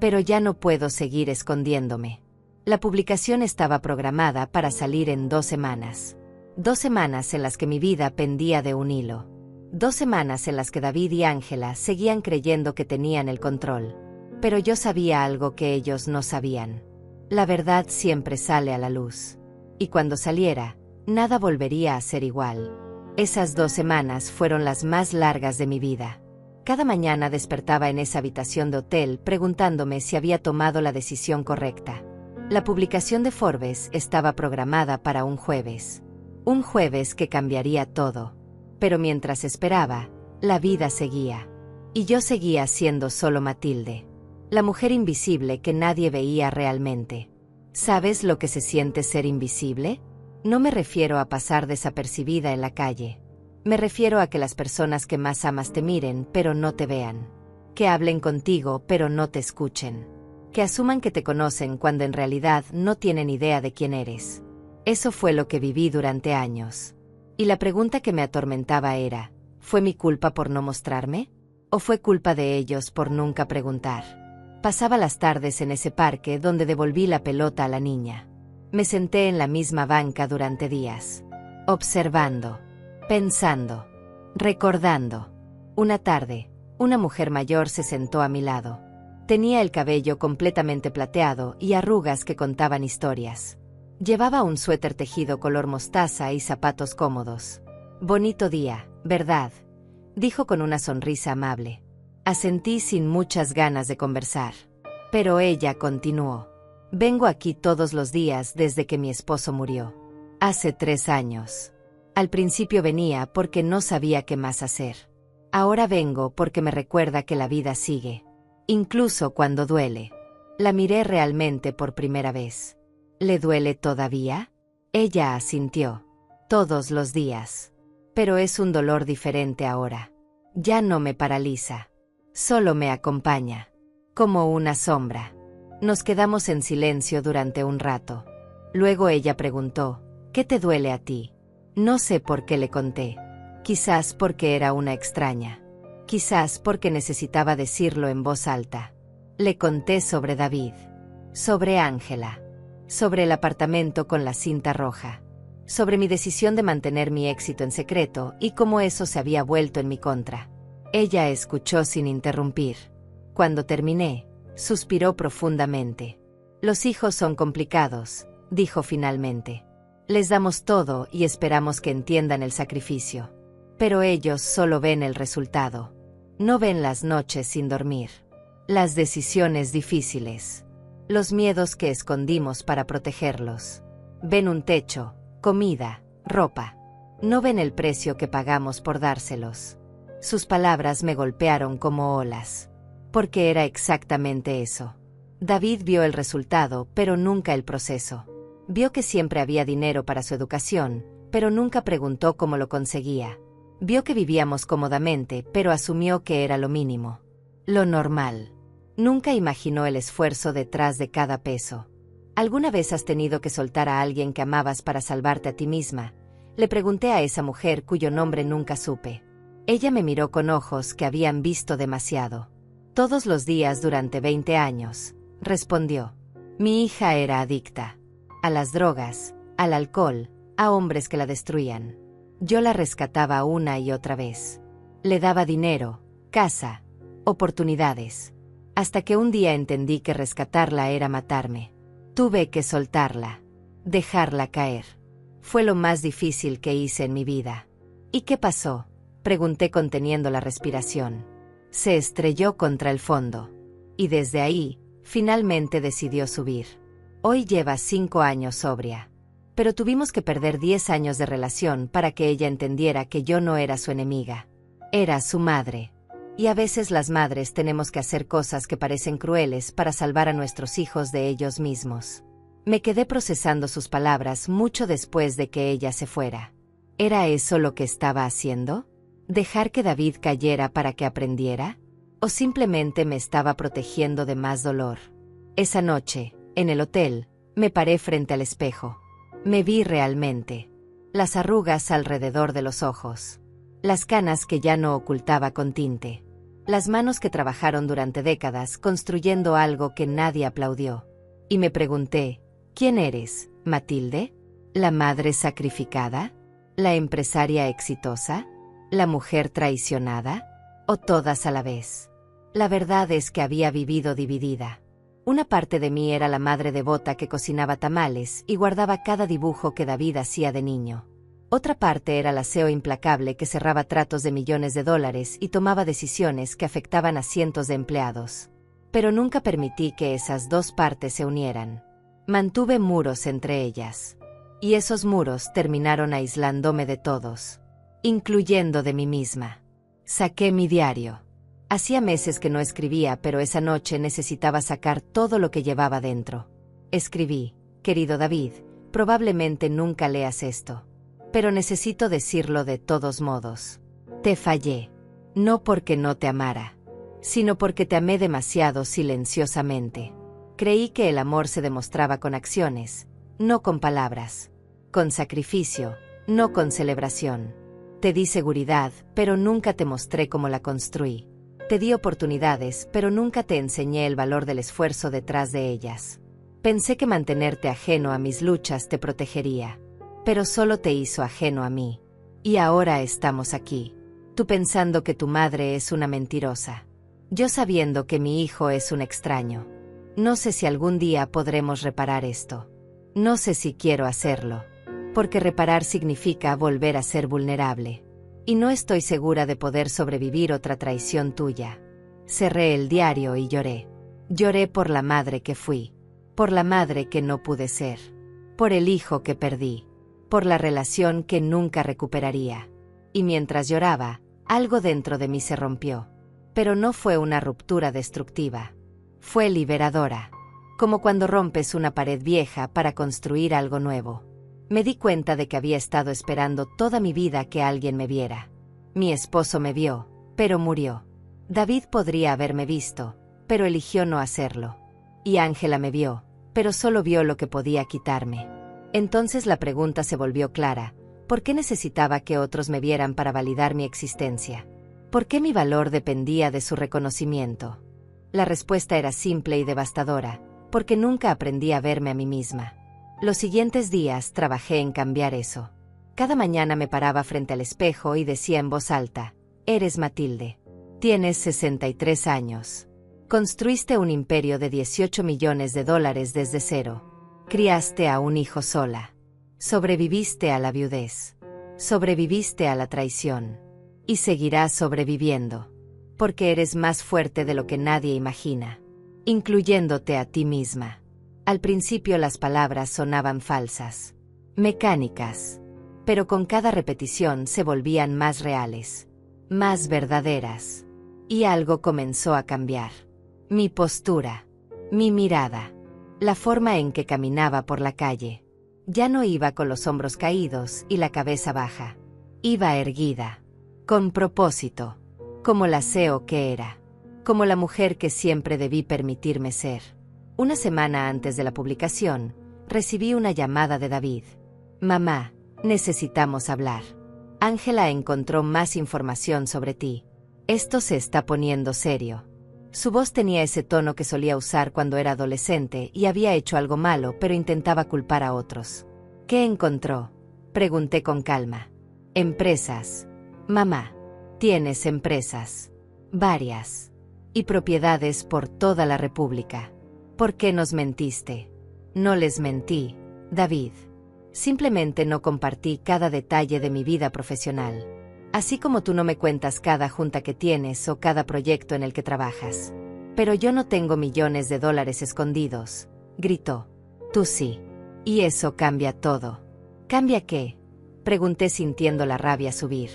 A: Pero ya no puedo seguir escondiéndome. La publicación estaba programada para salir en 2 semanas. 2 semanas en las que mi vida pendía de un hilo. 2 semanas en las que David y Ángela seguían creyendo que tenían el control. Pero yo sabía algo que ellos no sabían. La verdad siempre sale a la luz. Y cuando saliera, nada volvería a ser igual. Esas 2 semanas fueron las más largas de mi vida. Cada mañana despertaba en esa habitación de hotel preguntándome si había tomado la decisión correcta. La publicación de Forbes estaba programada para un jueves. Un jueves que cambiaría todo. Pero mientras esperaba, la vida seguía. Y yo seguía siendo solo Matilde. La mujer invisible que nadie veía realmente. ¿Sabes lo que se siente ser invisible? No me refiero a pasar desapercibida en la calle. Me refiero a que las personas que más amas te miren, pero no te vean. Que hablen contigo, pero no te escuchen. Que asuman que te conocen cuando en realidad no tienen idea de quién eres. Eso fue lo que viví durante años. Y la pregunta que me atormentaba era, ¿fue mi culpa por no mostrarme? ¿O fue culpa de ellos por nunca preguntar? Pasaba las tardes en ese parque donde devolví la pelota a la niña. Me senté en la misma banca durante días. Observando. Pensando. Recordando. Una tarde, una mujer mayor se sentó a mi lado. Tenía el cabello completamente plateado y arrugas que contaban historias. Llevaba un suéter tejido color mostaza y zapatos cómodos. Bonito día, ¿verdad?, dijo con una sonrisa amable. Asentí sin muchas ganas de conversar. Pero ella continuó. Vengo aquí todos los días desde que mi esposo murió. Hace 3 años. Al principio venía porque no sabía qué más hacer. Ahora vengo porque me recuerda que la vida sigue. Incluso cuando duele. La miré realmente por primera vez. ¿Le duele todavía? Ella asintió. Todos los días. Pero es un dolor diferente ahora. Ya no me paraliza. Solo me acompaña. Como una sombra. Nos quedamos en silencio durante un rato. Luego ella preguntó, ¿qué te duele a ti? No sé por qué le conté. Quizás porque era una extraña. Quizás porque necesitaba decirlo en voz alta. Le conté sobre David. Sobre Ángela. Sobre el apartamento con la cinta roja. Sobre mi decisión de mantener mi éxito en secreto y cómo eso se había vuelto en mi contra. Ella escuchó sin interrumpir. Cuando terminé, suspiró profundamente. Los hijos son complicados, dijo finalmente. Les damos todo y esperamos que entiendan el sacrificio. Pero ellos solo ven el resultado. No ven las noches sin dormir. Las decisiones difíciles. Los miedos que escondimos para protegerlos. Ven un techo, comida, ropa. No ven el precio que pagamos por dárselos. Sus palabras me golpearon como olas. Porque era exactamente eso. David vio el resultado, pero nunca el proceso. Vio que siempre había dinero para su educación, pero nunca preguntó cómo lo conseguía. Vio que vivíamos cómodamente, pero asumió que era lo mínimo. Lo normal. Nunca imaginó el esfuerzo detrás de cada peso. ¿Alguna vez has tenido que soltar a alguien que amabas para salvarte a ti misma? Le pregunté a esa mujer cuyo nombre nunca supe. Ella me miró con ojos que habían visto demasiado. Todos los días durante 20 años, respondió. Mi hija era adicta. A las drogas, al alcohol, a hombres que la destruían. Yo la rescataba una y otra vez. Le daba dinero, casa, oportunidades. Hasta que un día entendí que rescatarla era matarme. Tuve que soltarla. Dejarla caer. Fue lo más difícil que hice en mi vida. ¿Y qué pasó?, pregunté conteniendo la respiración. Se estrelló contra el fondo. Y desde ahí, finalmente decidió subir. Hoy lleva 5 años sobria. Pero tuvimos que perder 10 años de relación para que ella entendiera que yo no era su enemiga. Era su madre. Y a veces las madres tenemos que hacer cosas que parecen crueles para salvar a nuestros hijos de ellos mismos. Me quedé procesando sus palabras mucho después de que ella se fuera. ¿Era eso lo que estaba haciendo? ¿Dejar que David cayera para que aprendiera? ¿O simplemente me estaba protegiendo de más dolor? Esa noche, en el hotel, me paré frente al espejo. Me vi realmente. Las arrugas alrededor de los ojos. Las canas que ya no ocultaba con tinte. las manos que trabajaron durante décadas construyendo algo que nadie aplaudió. Y me pregunté, ¿quién eres, Matilde? ¿La madre sacrificada? ¿La empresaria exitosa? ¿La mujer traicionada? ¿O todas a la vez? La verdad es que había vivido dividida. Una parte de mí era la madre devota que cocinaba tamales y guardaba cada dibujo que David hacía de niño. Otra parte era la CEO implacable que cerraba tratos de millones de dólares y tomaba decisiones que afectaban a cientos de empleados. Pero nunca permití que esas dos partes se unieran. Mantuve muros entre ellas. Y esos muros terminaron aislándome de todos, incluyendo de mí misma. Saqué mi diario. Hacía meses que no escribía, pero esa noche necesitaba sacar todo lo que llevaba dentro. Escribí, querido David, probablemente nunca leas esto. Pero necesito decirlo de todos modos. Te fallé. No porque no te amara, sino porque te amé demasiado silenciosamente. Creí que el amor se demostraba con acciones, no con palabras. Con sacrificio, no con celebración. Te di seguridad, pero nunca te mostré cómo la construí. Te di oportunidades, pero nunca te enseñé el valor del esfuerzo detrás de ellas. Pensé que mantenerte ajeno a mis luchas te protegería, pero solo te hizo ajeno a mí. Y ahora estamos aquí. Tú pensando que tu madre es una mentirosa. Yo sabiendo que mi hijo es un extraño. No sé si algún día podremos reparar esto. No sé si quiero hacerlo. Porque reparar significa volver a ser vulnerable. Y no estoy segura de poder sobrevivir otra traición tuya. Cerré el diario y lloré. Lloré por la madre que fui. Por la madre que no pude ser. Por el hijo que perdí. Por la relación que nunca recuperaría. Y mientras lloraba, algo dentro de mí se rompió. Pero no fue una ruptura destructiva. Fue liberadora. Como cuando rompes una pared vieja para construir algo nuevo. Me di cuenta de que había estado esperando toda mi vida que alguien me viera. Mi esposo me vio, pero murió. David podría haberme visto, pero eligió no hacerlo. Y Ángela me vio, pero solo vio lo que podía quitarme. Entonces la pregunta se volvió clara. ¿Por qué necesitaba que otros me vieran para validar mi existencia? ¿Por qué mi valor dependía de su reconocimiento? La respuesta era simple y devastadora, porque nunca aprendí a verme a mí misma. Los siguientes días trabajé en cambiar eso. Cada mañana me paraba frente al espejo y decía en voz alta, eres Matilde. Tienes 63 años. Construiste un imperio de 18 millones de dólares desde cero. Criaste a un hijo sola. Sobreviviste a la viudez. Sobreviviste a la traición. Y seguirás sobreviviendo. Porque eres más fuerte de lo que nadie imagina. Incluyéndote a ti misma. Al principio las palabras sonaban falsas, mecánicas, pero con cada repetición se volvían más reales, más verdaderas. Y algo comenzó a cambiar. Mi postura, mi mirada, la forma en que caminaba por la calle. Ya no iba con los hombros caídos y la cabeza baja. Iba erguida, con propósito, como la CEO que era, como la mujer que siempre debí permitirme ser. Una semana antes de la publicación, recibí una llamada de David. Mamá, necesitamos hablar. Ángela encontró más información sobre ti. Esto se está poniendo serio. Su voz tenía ese tono que solía usar cuando era adolescente y había hecho algo malo, pero intentaba culpar a otros. ¿Qué encontró? Pregunté con calma. Empresas. Mamá, tienes empresas. Varias. Y propiedades por toda la República. ¿Por qué nos mentiste? No les mentí, David. Simplemente no compartí cada detalle de mi vida profesional. Así como tú no me cuentas cada junta que tienes o cada proyecto en el que trabajas. Pero yo no tengo millones de dólares escondidos, gritó. Tú sí. Y eso cambia todo. ¿Cambia qué? Pregunté sintiendo la rabia subir.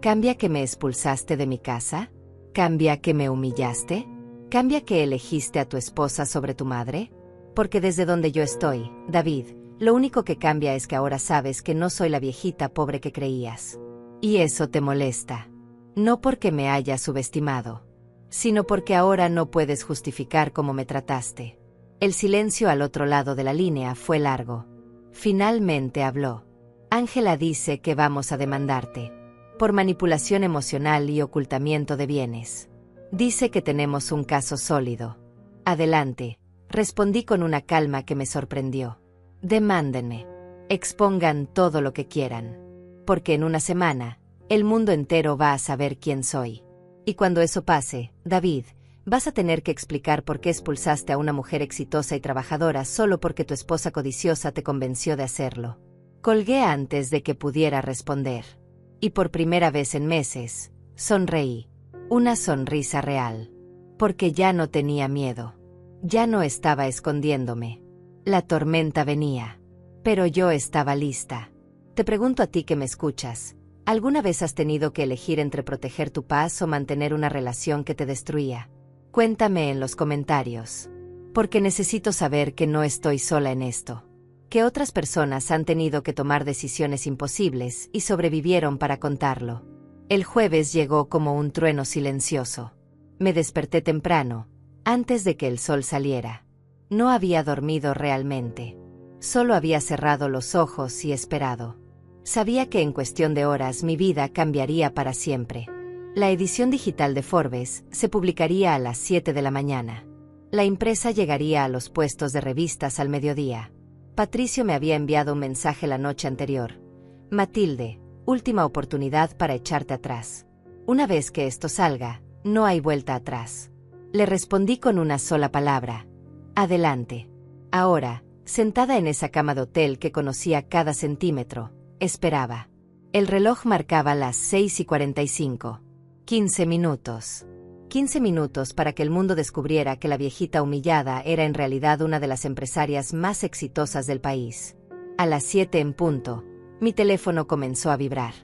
A: ¿Cambia que me expulsaste de mi casa? ¿Cambia que me humillaste? ¿Cambia que elegiste a tu esposa sobre tu madre? Porque desde donde yo estoy, David, lo único que cambia es que ahora sabes que no soy la viejita pobre que creías. Y eso te molesta. No porque me hayas subestimado, sino porque ahora no puedes justificar cómo me trataste. El silencio al otro lado de la línea fue largo. Finalmente habló. Ángela dice que vamos a demandarte. Por manipulación emocional y ocultamiento de bienes. Dice que tenemos un caso sólido. Adelante, respondí con una calma que me sorprendió. Demándenme. Expongan todo lo que quieran. Porque en una semana, el mundo entero va a saber quién soy. Y cuando eso pase, David, vas a tener que explicar por qué expulsaste a una mujer exitosa y trabajadora solo porque tu esposa codiciosa te convenció de hacerlo. Colgué antes de que pudiera responder. Y por primera vez en meses, sonreí. Una sonrisa real. Porque ya no tenía miedo. Ya no estaba escondiéndome. La tormenta venía. Pero yo estaba lista. Te pregunto a ti que me escuchas, ¿alguna vez has tenido que elegir entre proteger tu paz o mantener una relación que te destruía? Cuéntame en los comentarios. Porque necesito saber que no estoy sola en esto. Que otras personas han tenido que tomar decisiones imposibles y sobrevivieron para contarlo. El jueves llegó como un trueno silencioso. Me desperté temprano, antes de que el sol saliera. No había dormido realmente. Solo había cerrado los ojos y esperado. Sabía que en cuestión de horas mi vida cambiaría para siempre. La edición digital de Forbes se publicaría a las 7 de la mañana. La impresa llegaría a los puestos de revistas al mediodía. Patricio me había enviado un mensaje la noche anterior. Matilde, última oportunidad para echarte atrás. Una vez que esto salga, no hay vuelta atrás. Le respondí con una sola palabra. Adelante. Ahora, sentada en esa cama de hotel que conocía cada centímetro, esperaba. El reloj marcaba las 6:45. 15 minutos. 15 minutos para que el mundo descubriera que la viejita humillada era en realidad una de las empresarias más exitosas del país. A las 7 en punto, mi teléfono comenzó a vibrar.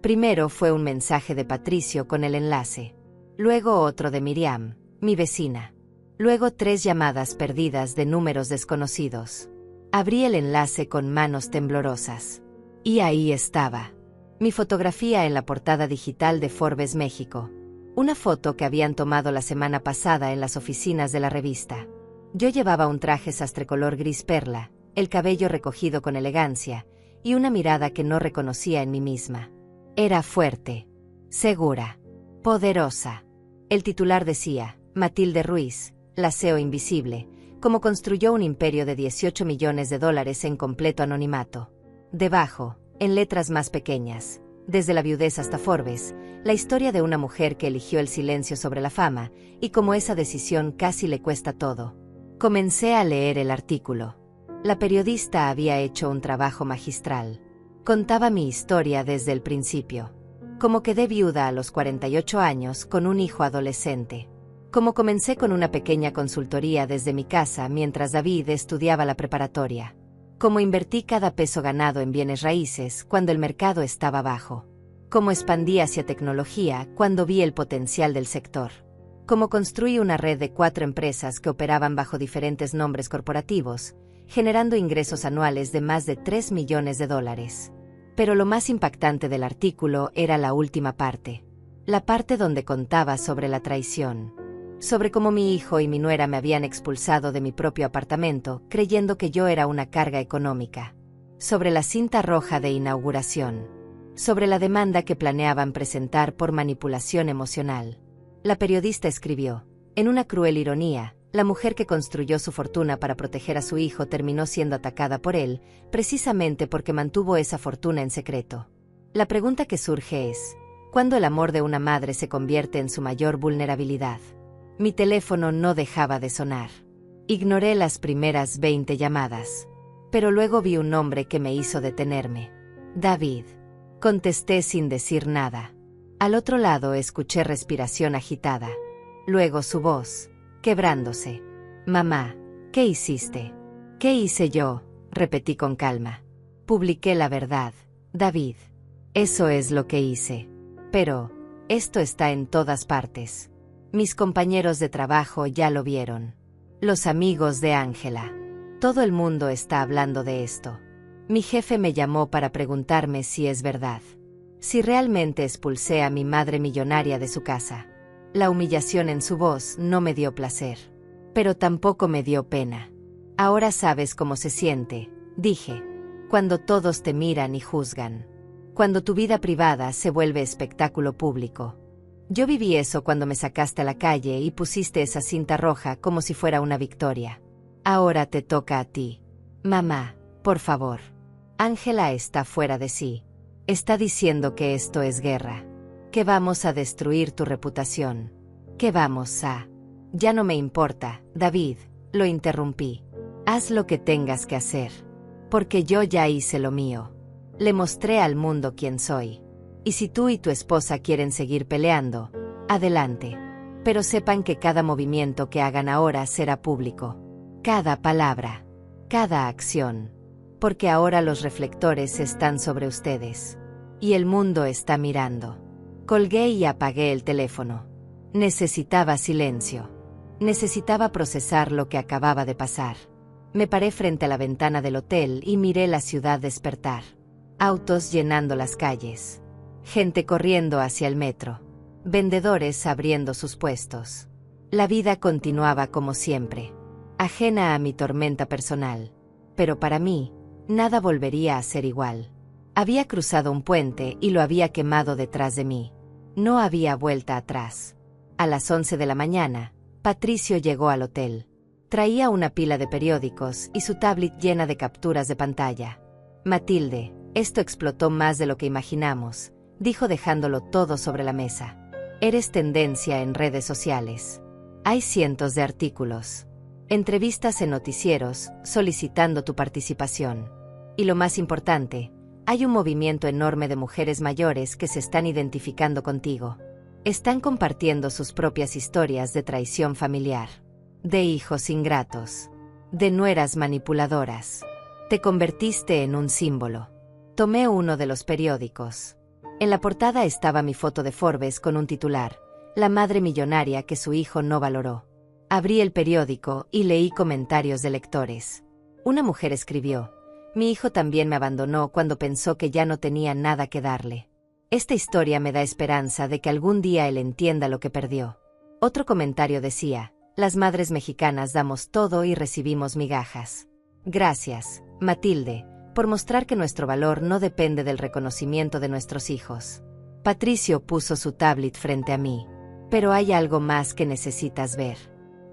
A: Primero fue un mensaje de Patricio con el enlace. Luego otro de Miriam, mi vecina. Luego 3 llamadas perdidas de números desconocidos. Abrí el enlace con manos temblorosas. Y ahí estaba. Mi fotografía en la portada digital de Forbes México. Una foto que habían tomado la semana pasada en las oficinas de la revista. Yo llevaba un traje sastre color gris perla, el cabello recogido con elegancia, y una mirada que no reconocía en mí misma. Era fuerte, segura, poderosa. El titular decía, Matilde Ruiz, la CEO invisible, como construyó un imperio de $18 millones en completo anonimato. Debajo, en letras más pequeñas, desde la viudez hasta Forbes, la historia de una mujer que eligió el silencio sobre la fama, y cómo esa decisión casi le cuesta todo. Comencé a leer el artículo. La periodista había hecho un trabajo magistral. Contaba mi historia desde el principio. Cómo quedé viuda a los 48 años con un hijo adolescente. Cómo comencé con una pequeña consultoría desde mi casa mientras David estudiaba la preparatoria. Cómo invertí cada peso ganado en bienes raíces cuando el mercado estaba bajo. Cómo expandí hacia tecnología cuando vi el potencial del sector. Cómo construí una red de 4 empresas que operaban bajo diferentes nombres corporativos, generando ingresos anuales de más de $3 millones. Pero lo más impactante del artículo era la última parte. La parte donde contaba sobre la traición. Sobre cómo mi hijo y mi nuera me habían expulsado de mi propio apartamento, creyendo que yo era una carga económica. Sobre la cinta roja de inauguración. Sobre la demanda que planeaban presentar por manipulación emocional. La periodista escribió, en una cruel ironía, la mujer que construyó su fortuna para proteger a su hijo terminó siendo atacada por él, precisamente porque mantuvo esa fortuna en secreto. La pregunta que surge es, ¿cuándo el amor de una madre se convierte en su mayor vulnerabilidad? Mi teléfono no dejaba de sonar. Ignoré las primeras 20 llamadas. Pero luego vi un nombre que me hizo detenerme. David. Contesté sin decir nada. Al otro lado escuché respiración agitada. Luego su voz, quebrándose. Mamá, ¿qué hiciste? ¿Qué hice yo? Repetí con calma. Publiqué la verdad, David. Eso es lo que hice. Pero, esto está en todas partes. Mis compañeros de trabajo ya lo vieron. Los amigos de Ángela. Todo el mundo está hablando de esto. Mi jefe me llamó para preguntarme si es verdad. Si realmente expulsé a mi madre millonaria de su casa. La humillación en su voz no me dio placer. Pero tampoco me dio pena. Ahora sabes cómo se siente, dije. Cuando todos te miran y juzgan. Cuando tu vida privada se vuelve espectáculo público. Yo viví eso cuando me sacaste a la calle y pusiste esa cinta roja como si fuera una victoria. Ahora te toca a ti. Mamá, por favor. Ángela está fuera de sí. Está diciendo que esto es guerra. Que vamos a destruir tu reputación. Que vamos a... Ya no me importa, David, lo interrumpí. Haz lo que tengas que hacer. Porque yo ya hice lo mío. Le mostré al mundo quién soy. Y si tú y tu esposa quieren seguir peleando, adelante. Pero sepan que cada movimiento que hagan ahora será público. Cada palabra. Cada acción. Porque ahora los reflectores están sobre ustedes. Y el mundo está mirando. Colgué y apagué el teléfono. Necesitaba silencio. Necesitaba procesar lo que acababa de pasar. Me paré frente a la ventana del hotel y miré la ciudad despertar. Autos llenando las calles. Gente corriendo hacia el metro. Vendedores abriendo sus puestos. La vida continuaba como siempre. Ajena a mi tormenta personal. Pero para mí, nada volvería a ser igual. Había cruzado un puente y lo había quemado detrás de mí. No había vuelta atrás. A las 11 de la mañana, Patricio llegó al hotel. Traía una pila de periódicos y su tablet llena de capturas de pantalla. Matilde, esto explotó más de lo que imaginamos, dijo dejándolo todo sobre la mesa. Eres tendencia en redes sociales. Hay cientos de artículos. Entrevistas en noticieros, solicitando tu participación. Y lo más importante, hay un movimiento enorme de mujeres mayores que se están identificando contigo. Están compartiendo sus propias historias de traición familiar. De hijos ingratos. De nueras manipuladoras. Te convertiste en un símbolo. Tomé uno de los periódicos. En la portada estaba mi foto de Forbes con un titular: La madre millonaria que su hijo no valoró. Abrí el periódico y leí comentarios de lectores. Una mujer escribió: Mi hijo también me abandonó cuando pensó que ya no tenía nada que darle. Esta historia me da esperanza de que algún día él entienda lo que perdió. Otro comentario decía: Las madres mexicanas damos todo y recibimos migajas. Gracias, Matilde, por mostrar que nuestro valor no depende del reconocimiento de nuestros hijos. Patricio puso su tablet frente a mí. Pero hay algo más que necesitas ver.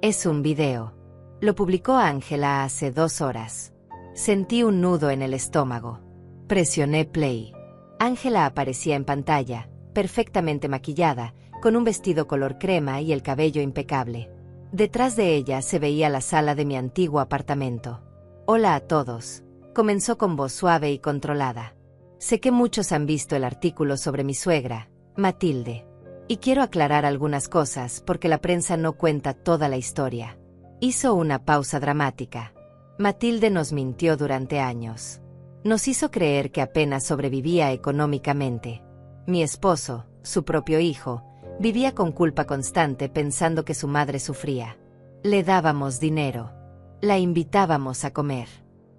A: Es un video. Lo publicó Ángela hace 2 horas. Sentí un nudo en el estómago. Presioné play. Ángela aparecía en pantalla, perfectamente maquillada, con un vestido color crema y el cabello impecable. Detrás de ella se veía la sala de mi antiguo apartamento. Hola a todos. Comenzó con voz suave y controlada. Sé que muchos han visto el artículo sobre mi suegra, Matilde. Y quiero aclarar algunas cosas porque la prensa no cuenta toda la historia. Hizo una pausa dramática. Matilde nos mintió durante años. Nos hizo creer que apenas sobrevivía económicamente. Mi esposo, su propio hijo, vivía con culpa constante pensando que su madre sufría. Le dábamos dinero. La invitábamos a comer.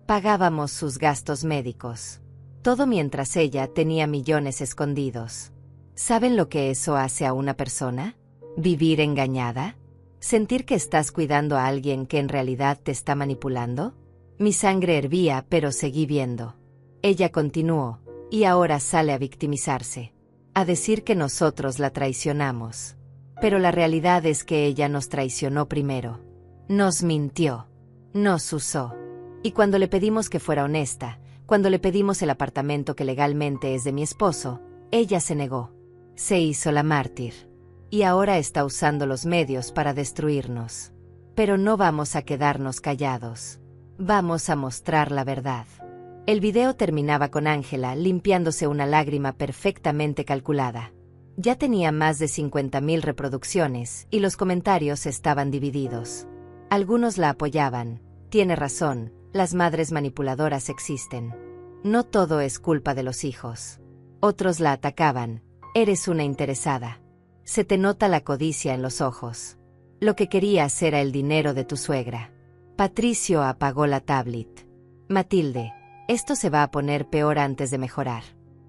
A: Pagábamos sus gastos médicos. Todo mientras ella tenía millones escondidos. ¿Saben lo que eso hace a una persona? ¿Vivir engañada? ¿Sentir que estás cuidando a alguien que en realidad te está manipulando? Mi sangre hervía, pero seguí viendo. Ella continuó, y ahora sale a victimizarse. A decir que nosotros la traicionamos. Pero la realidad es que ella nos traicionó primero. Nos mintió. Nos usó. Y cuando le pedimos que fuera honesta, cuando le pedimos el apartamento que legalmente es de mi esposo, ella se negó. Se hizo la mártir. Y ahora está usando los medios para destruirnos. Pero no vamos a quedarnos callados. Vamos a mostrar la verdad. El video terminaba con Ángela limpiándose una lágrima perfectamente calculada. Ya tenía más de 50.000 reproducciones y los comentarios estaban divididos. Algunos la apoyaban. Tiene razón, las madres manipuladoras existen. No todo es culpa de los hijos. Otros la atacaban. Eres una interesada. Se te nota la codicia en los ojos. Lo que querías era el dinero de tu suegra. Patricio apagó la tablet. Matilde, esto se va a poner peor antes de mejorar.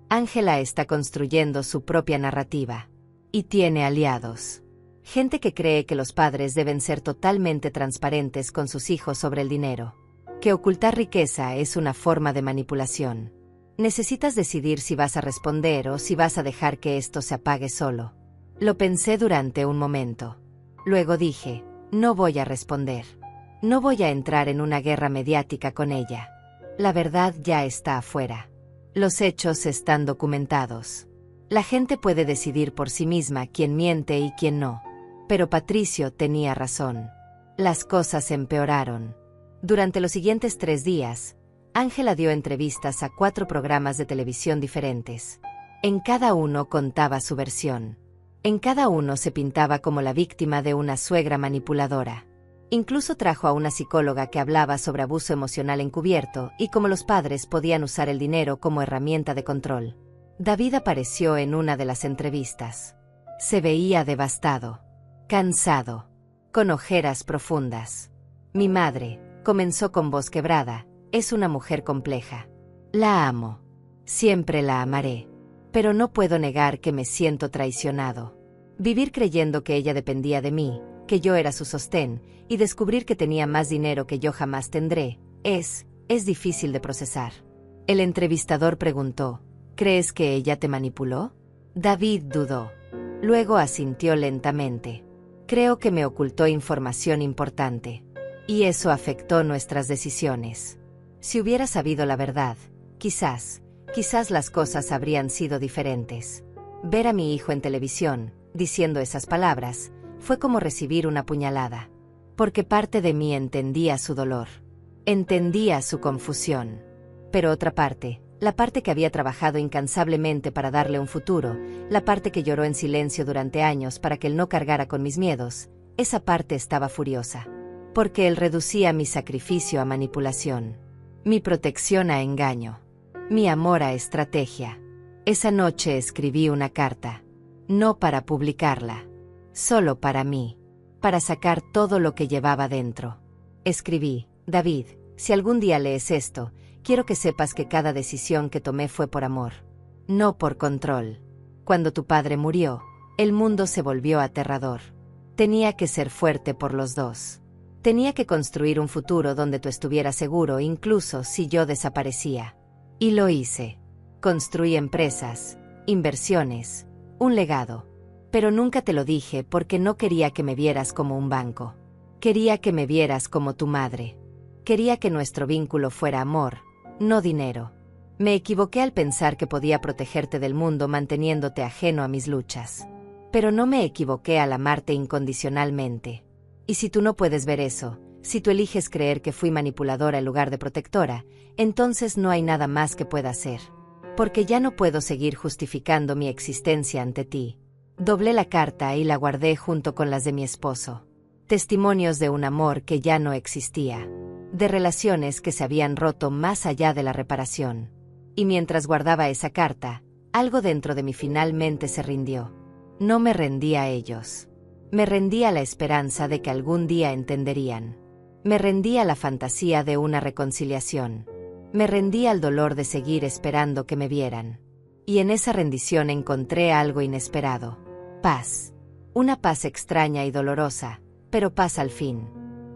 A: Ángela está construyendo su propia narrativa. Y tiene aliados. Gente que cree que los padres deben ser totalmente transparentes con sus hijos sobre el dinero. Que ocultar riqueza es una forma de manipulación. Necesitas decidir si vas a responder o si vas a dejar que esto se apague solo. Lo pensé durante un momento. Luego dije, no voy a responder. No voy a entrar en una guerra mediática con ella. La verdad ya está afuera. Los hechos están documentados. La gente puede decidir por sí misma quién miente y quién no. Pero Patricio tenía razón. Las cosas empeoraron. Durante los siguientes 3 días, Ángela dio entrevistas a 4 programas de televisión diferentes. En cada uno contaba su versión. En cada uno se pintaba como la víctima de una suegra manipuladora. Incluso trajo a una psicóloga que hablaba sobre abuso emocional encubierto y cómo los padres podían usar el dinero como herramienta de control. David apareció en una de las entrevistas. Se veía devastado, cansado, con ojeras profundas. Mi madre, comenzó con voz quebrada, es una mujer compleja. La amo. Siempre la amaré. Pero no puedo negar que me siento traicionado. Vivir creyendo que ella dependía de mí, que yo era su sostén, y descubrir que tenía más dinero que yo jamás tendré, es difícil de procesar. El entrevistador preguntó, ¿crees que ella te manipuló? David dudó. Luego asintió lentamente. Creo que me ocultó información importante. Y eso afectó nuestras decisiones. Si hubiera sabido la verdad, quizás las cosas habrían sido diferentes. Ver a mi hijo en televisión, diciendo esas palabras, fue como recibir una puñalada. Porque parte de mí entendía su dolor. Entendía su confusión. Pero otra parte, la parte que había trabajado incansablemente para darle un futuro, la parte que lloró en silencio durante años para que él no cargara con mis miedos, esa parte estaba furiosa. Porque él reducía mi sacrificio a manipulación. Mi protección a engaño. Mi amor a estrategia. Esa noche escribí una carta. No para publicarla. Solo para mí. Para sacar todo lo que llevaba dentro. Escribí, David, si algún día lees esto, quiero que sepas que cada decisión que tomé fue por amor. No por control. Cuando tu padre murió, el mundo se volvió aterrador. Tenía que ser fuerte por los dos. Tenía que construir un futuro donde tú estuvieras seguro incluso si yo desaparecía. Y lo hice. Construí empresas, inversiones, un legado. Pero nunca te lo dije porque no quería que me vieras como un banco. Quería que me vieras como tu madre. Quería que nuestro vínculo fuera amor, no dinero. Me equivoqué al pensar que podía protegerte del mundo manteniéndote ajeno a mis luchas. Pero no me equivoqué al amarte incondicionalmente. Y si tú no puedes ver eso, si tú eliges creer que fui manipuladora en lugar de protectora, entonces no hay nada más que pueda hacer. Porque ya no puedo seguir justificando mi existencia ante ti. Doblé la carta y la guardé junto con las de mi esposo. Testimonios de un amor que ya no existía. De relaciones que se habían roto más allá de la reparación. Y mientras guardaba esa carta, algo dentro de mí finalmente se rindió. No me rendí a ellos. Me rendí a la esperanza de que algún día entenderían. Me rendí a la fantasía de una reconciliación. Me rendí al dolor de seguir esperando que me vieran. Y en esa rendición encontré algo inesperado. Paz. Una paz extraña y dolorosa, pero paz al fin.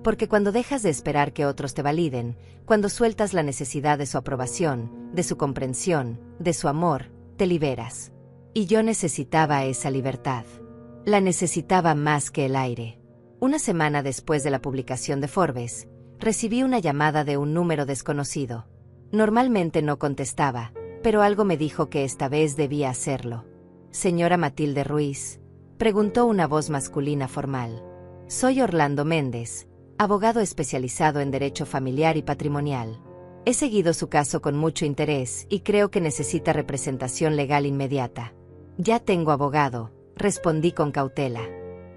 A: Porque cuando dejas de esperar que otros te validen, cuando sueltas la necesidad de su aprobación, de su comprensión, de su amor, te liberas. Y yo necesitaba esa libertad. La necesitaba más que el aire. Una semana después de la publicación de Forbes, recibí una llamada de un número desconocido. Normalmente no contestaba, pero algo me dijo que esta vez debía hacerlo. Señora Matilde Ruiz, preguntó una voz masculina formal. Soy Orlando Méndez, abogado especializado en derecho familiar y patrimonial. He seguido su caso con mucho interés y creo que necesita representación legal inmediata. Ya tengo abogado, respondí con cautela.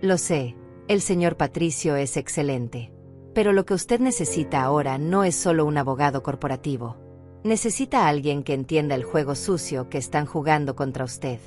A: Lo sé, el señor Patricio es excelente. Pero lo que usted necesita ahora no es solo un abogado corporativo. Necesita a alguien que entienda el juego sucio que están jugando contra usted.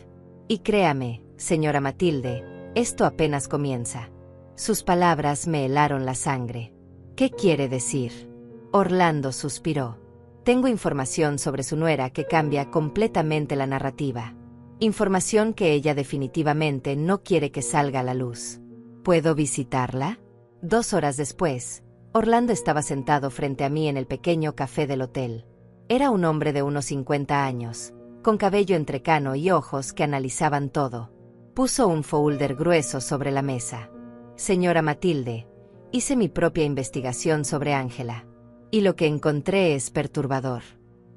A: Y créame, señora Matilde, esto apenas comienza. Sus palabras me helaron la sangre. ¿Qué quiere decir? Orlando suspiró. Tengo información sobre su nuera que cambia completamente la narrativa. Información que ella definitivamente no quiere que salga a la luz. ¿Puedo visitarla? 2 horas después, Orlando estaba sentado frente a mí en el pequeño café del hotel. Era un hombre de unos 50 años, con cabello entrecano y ojos que analizaban todo. Puso un folder grueso sobre la mesa. Señora Matilde, hice mi propia investigación sobre Ángela. Y lo que encontré es perturbador.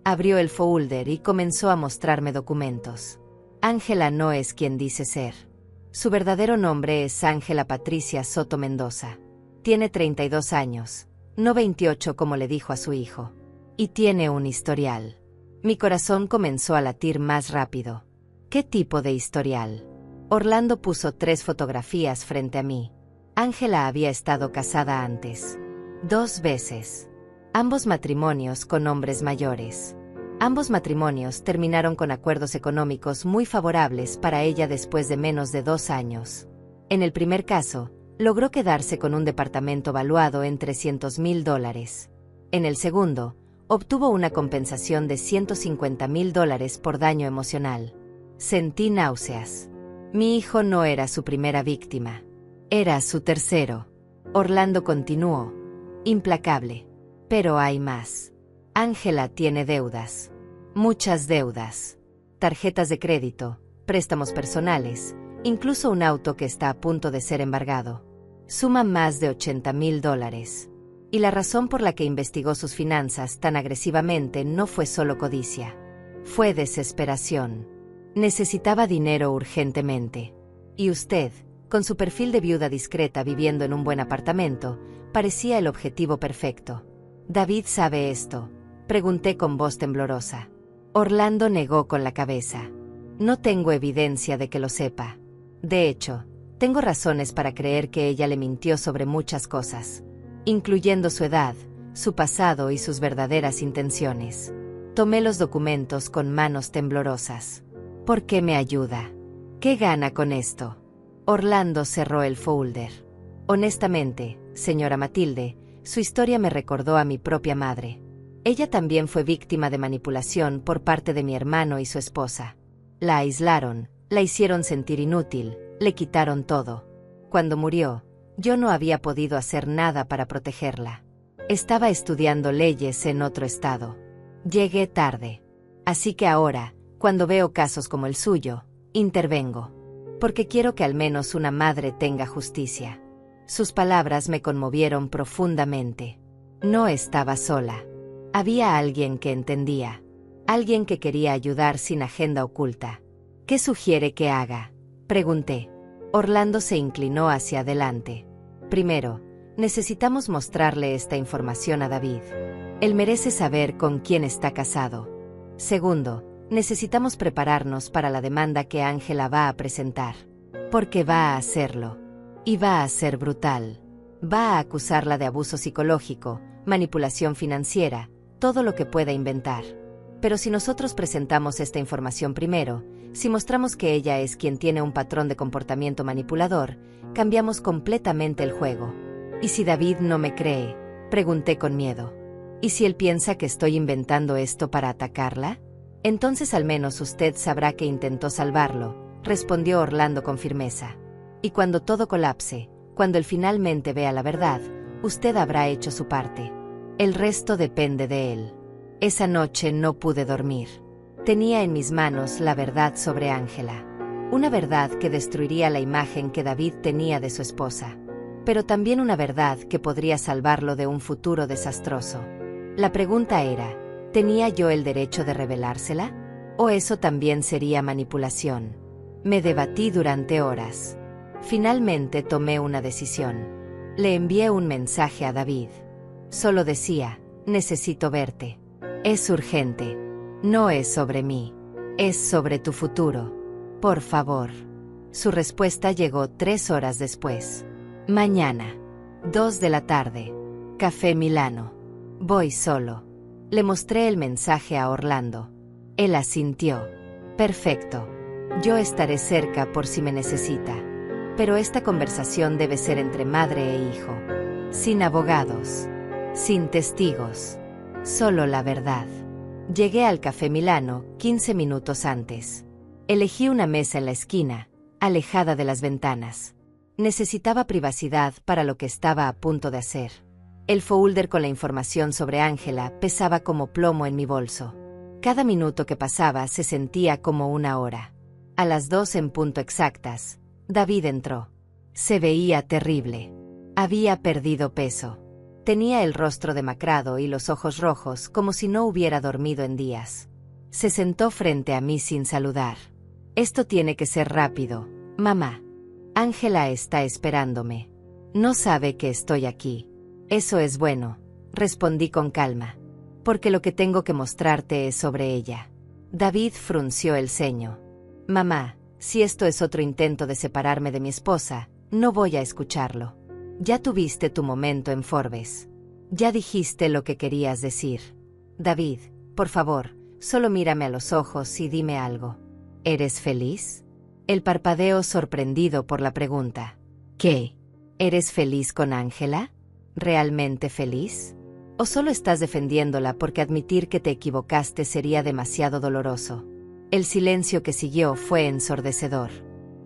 A: Abrió el folder y comenzó a mostrarme documentos. Ángela no es quien dice ser. Su verdadero nombre es Ángela Patricia Soto Mendoza. Tiene 32 años, no 28 como le dijo a su hijo. Y tiene un historial. Mi corazón comenzó a latir más rápido. ¿Qué tipo de historial? Orlando puso 3 fotografías frente a mí. Ángela había estado casada antes. 2 veces. Ambos matrimonios con hombres mayores. Ambos matrimonios terminaron con acuerdos económicos muy favorables para ella después de menos de 2 años. En el primer caso, logró quedarse con un departamento valuado en $300,000. En el segundo, obtuvo una compensación de $150,000 por daño emocional. Sentí náuseas. Mi hijo no era su primera víctima. Era su tercero. Orlando continuó, implacable. Pero hay más. Ángela tiene deudas. Muchas deudas. Tarjetas de crédito, préstamos personales, incluso un auto que está a punto de ser embargado. Suma más de $80,000. Y la razón por la que investigó sus finanzas tan agresivamente no fue solo codicia. Fue desesperación. Necesitaba dinero urgentemente. Y usted, con su perfil de viuda discreta viviendo en un buen apartamento, parecía el objetivo perfecto. ¿David sabe esto?, pregunté con voz temblorosa. Orlando negó con la cabeza. No tengo evidencia de que lo sepa. De hecho, tengo razones para creer que ella le mintió sobre muchas cosas, incluyendo su edad, su pasado y sus verdaderas intenciones. Tomé los documentos con manos temblorosas. ¿Por qué me ayuda? ¿Qué gana con esto? Orlando cerró el folder. Honestamente, señora Matilde, su historia me recordó a mi propia madre. Ella también fue víctima de manipulación por parte de mi hermano y su esposa. La aislaron, la hicieron sentir inútil, le quitaron todo. Cuando murió, yo no había podido hacer nada para protegerla. Estaba estudiando leyes en otro estado. Llegué tarde. Así que ahora, cuando veo casos como el suyo, intervengo. Porque quiero que al menos una madre tenga justicia. Sus palabras me conmovieron profundamente. No estaba sola. Había alguien que entendía. Alguien que quería ayudar sin agenda oculta. ¿Qué sugiere que haga?, pregunté. Orlando se inclinó hacia adelante. Primero, necesitamos mostrarle esta información a David. Él merece saber con quién está casado. Segundo, necesitamos prepararnos para la demanda que Ángela va a presentar. Porque va a hacerlo. Y va a ser brutal. Va a acusarla de abuso psicológico, manipulación financiera, todo lo que pueda inventar. Pero si nosotros presentamos esta información primero, si mostramos que ella es quien tiene un patrón de comportamiento manipulador, cambiamos completamente el juego. ¿Y si David no me cree?, pregunté con miedo. ¿Y si él piensa que estoy inventando esto para atacarla? Entonces al menos usted sabrá que intentó salvarlo, respondió Orlando con firmeza. Y cuando todo colapse, cuando él finalmente vea la verdad, usted habrá hecho su parte. El resto depende de él. Esa noche no pude dormir. Tenía en mis manos la verdad sobre Ángela. Una verdad que destruiría la imagen que David tenía de su esposa. Pero también una verdad que podría salvarlo de un futuro desastroso. La pregunta era, ¿tenía yo el derecho de revelársela? ¿O eso también sería manipulación? Me debatí durante horas. Finalmente tomé una decisión. Le envié un mensaje a David. Solo decía, necesito verte. Es urgente. No es sobre mí. Es sobre tu futuro. Por favor. Su respuesta llegó 3 horas después. Mañana. 2 de la tarde. Café Milano. Voy solo. Le mostré el mensaje a Orlando. Él asintió. Perfecto. Yo estaré cerca por si me necesita. Pero esta conversación debe ser entre madre e hijo. Sin abogados. Sin testigos. Solo la verdad. Llegué al Café Milano 15 minutos antes. Elegí una mesa en la esquina, alejada de las ventanas. Necesitaba privacidad para lo que estaba a punto de hacer. El folder con la información sobre Ángela pesaba como plomo en mi bolso. Cada minuto que pasaba se sentía como una hora. A las 2 en punto exactas, David entró. Se veía terrible. Había perdido peso. Tenía el rostro demacrado y los ojos rojos como si no hubiera dormido en días. Se sentó frente a mí sin saludar. Esto tiene que ser rápido, mamá. Ángela está esperándome. No sabe que estoy aquí. Eso es bueno, respondí con calma. Porque lo que tengo que mostrarte es sobre ella. David frunció el ceño. Mamá, si esto es otro intento de separarme de mi esposa, no voy a escucharlo. Ya tuviste tu momento en Forbes. Ya dijiste lo que querías decir. David, por favor, solo mírame a los ojos y dime algo. ¿Eres feliz? Él parpadeó sorprendido por la pregunta. ¿Qué? ¿Eres feliz con Ángela? ¿Realmente feliz? ¿O solo estás defendiéndola porque admitir que te equivocaste sería demasiado doloroso? El silencio que siguió fue ensordecedor.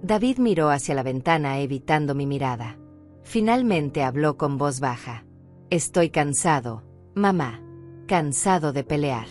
A: David miró hacia la ventana evitando mi mirada. Finalmente habló con voz baja. Estoy cansado, mamá. Cansado de pelear.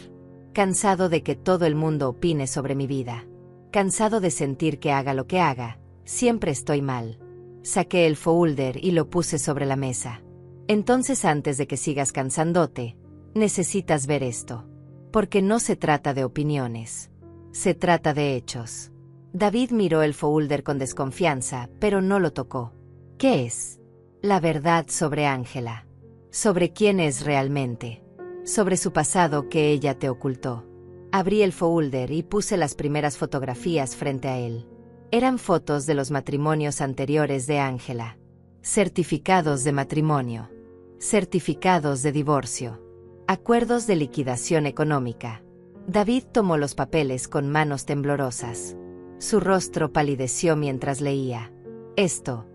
A: Cansado de que todo el mundo opine sobre mi vida. Cansado de sentir que haga lo que haga, siempre estoy mal. Saqué el folder y lo puse sobre la mesa. Entonces, antes de que sigas cansándote, necesitas ver esto. Porque no se trata de opiniones. Se trata de hechos. David miró el folder con desconfianza, pero no lo tocó. ¿Qué es? La verdad sobre Ángela. Sobre quién es realmente. Sobre su pasado que ella te ocultó. Abrí el folder y puse las primeras fotografías frente a él. Eran fotos de los matrimonios anteriores de Ángela. Certificados de matrimonio. Certificados de divorcio. Acuerdos de liquidación económica. David tomó los papeles con manos temblorosas. Su rostro palideció mientras leía. Esto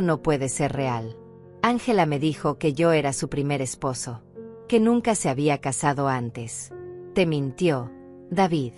A: no puede ser real. Ángela me dijo que yo era su primer esposo. Que nunca se había casado antes. Te mintió, David.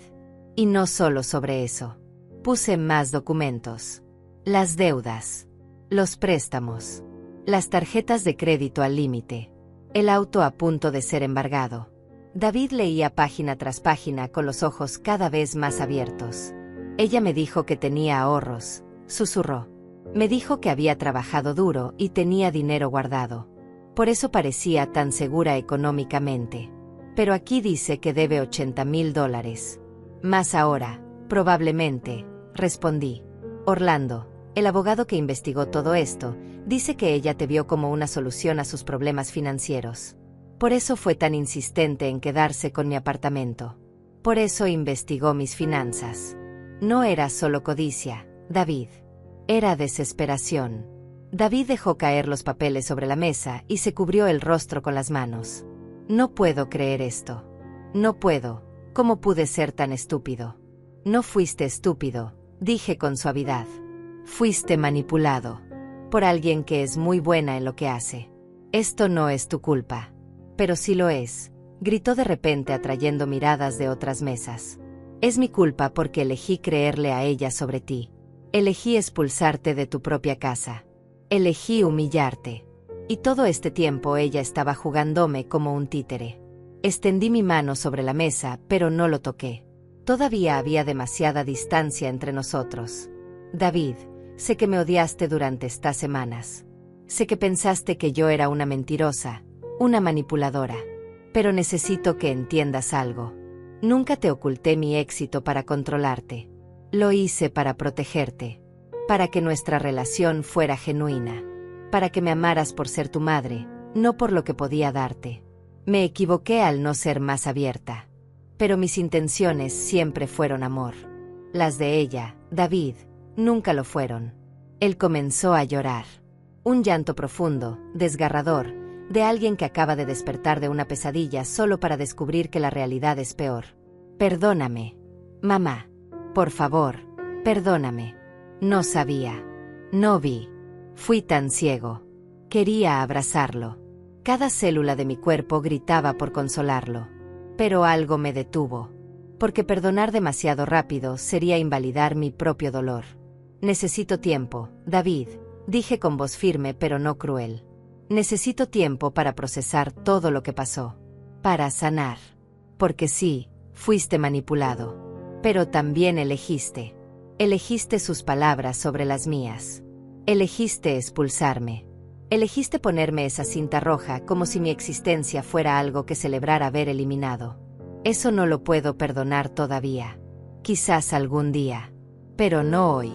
A: Y no solo sobre eso. Puse más documentos. Las deudas. Los préstamos. Las tarjetas de crédito al límite. El auto a punto de ser embargado. David leía página tras página con los ojos cada vez más abiertos. Ella me dijo que tenía ahorros, susurró. Me dijo que había trabajado duro y tenía dinero guardado. Por eso parecía tan segura económicamente. Pero aquí dice que debe $80,000. Más ahora, probablemente, respondí. Orlando, el abogado que investigó todo esto, dice que ella te vio como una solución a sus problemas financieros. Por eso fue tan insistente en quedarse con mi apartamento. Por eso investigó mis finanzas. No era solo codicia, David. Era desesperación. David dejó caer los papeles sobre la mesa y se cubrió el rostro con las manos. No puedo creer esto. No puedo. ¿Cómo pude ser tan estúpido? No fuiste estúpido, dije con suavidad. Fuiste manipulado. Por alguien que es muy buena en lo que hace. Esto no es tu culpa. Pero sí lo es, gritó de repente atrayendo miradas de otras mesas. Es mi culpa porque elegí creerle a ella sobre ti. Elegí expulsarte de tu propia casa. Elegí humillarte. Y todo este tiempo ella estaba jugándome como un títere. Extendí mi mano sobre la mesa, pero no lo toqué. Todavía había demasiada distancia entre nosotros. David, sé que me odiaste durante estas semanas. Sé que pensaste que yo era una mentirosa, una manipuladora. Pero necesito que entiendas algo. Nunca te oculté mi éxito para controlarte. Lo hice para protegerte. Para que nuestra relación fuera genuina. Para que me amaras por ser tu madre, no por lo que podía darte. Me equivoqué al no ser más abierta. Pero mis intenciones siempre fueron amor. Las de ella, David, nunca lo fueron. Él comenzó a llorar. Un llanto profundo, desgarrador, de alguien que acaba de despertar de una pesadilla solo para descubrir que la realidad es peor. Perdóname, mamá. Por favor, perdóname. No sabía. No vi. Fui tan ciego. Quería abrazarlo. Cada célula de mi cuerpo gritaba por consolarlo. Pero algo me detuvo. Porque perdonar demasiado rápido sería invalidar mi propio dolor. Necesito tiempo, David, dije con voz firme pero no cruel. Necesito tiempo para procesar todo lo que pasó. Para sanar. Porque sí, fuiste manipulado. Pero también elegiste. Elegiste sus palabras sobre las mías. Elegiste expulsarme. Elegiste ponerme esa cinta roja como si mi existencia fuera algo que celebrar haber eliminado. Eso no lo puedo perdonar todavía. Quizás algún día. Pero no hoy.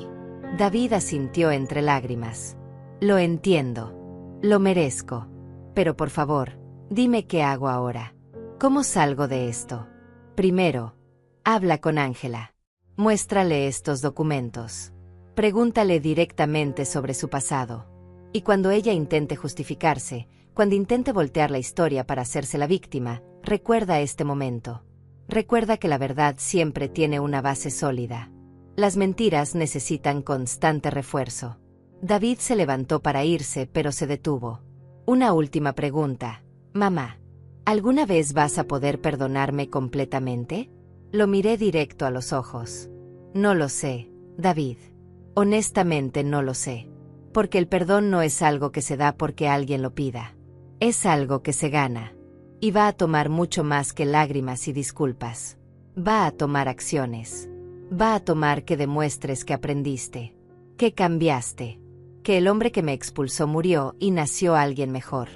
A: David asintió entre lágrimas. Lo entiendo. Lo merezco. Pero por favor, dime qué hago ahora. ¿Cómo salgo de esto? Primero, habla con Ángela. Muéstrale estos documentos. Pregúntale directamente sobre su pasado. Y cuando ella intente justificarse, cuando intente voltear la historia para hacerse la víctima, recuerda este momento. Recuerda que la verdad siempre tiene una base sólida. Las mentiras necesitan constante refuerzo. David se levantó para irse, pero se detuvo. Una última pregunta. Mamá, ¿alguna vez vas a poder perdonarme completamente? Lo miré directo a los ojos. No lo sé, David. Honestamente no lo sé. Porque el perdón no es algo que se da porque alguien lo pida. Es algo que se gana. Y va a tomar mucho más que lágrimas y disculpas. Va a tomar acciones. Va a tomar que demuestres que aprendiste. Que cambiaste. Que el hombre que me expulsó murió y nació alguien mejor.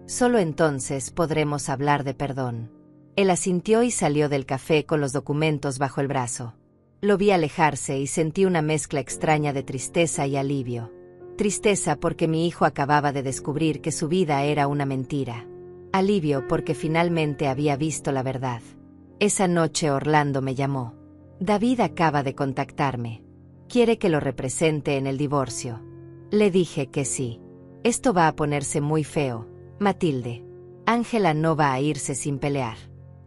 A: Solo entonces podremos hablar de perdón. Él asintió y salió del café con los documentos bajo el brazo. Lo vi alejarse y sentí una mezcla extraña de tristeza y alivio. Tristeza porque mi hijo acababa de descubrir que su vida era una mentira. Alivio porque finalmente había visto la verdad. Esa noche Orlando me llamó. David acaba de contactarme. Quiere que lo represente en el divorcio. Le dije que sí. Esto va a ponerse muy feo, Matilde. Ángela no va a irse sin pelear.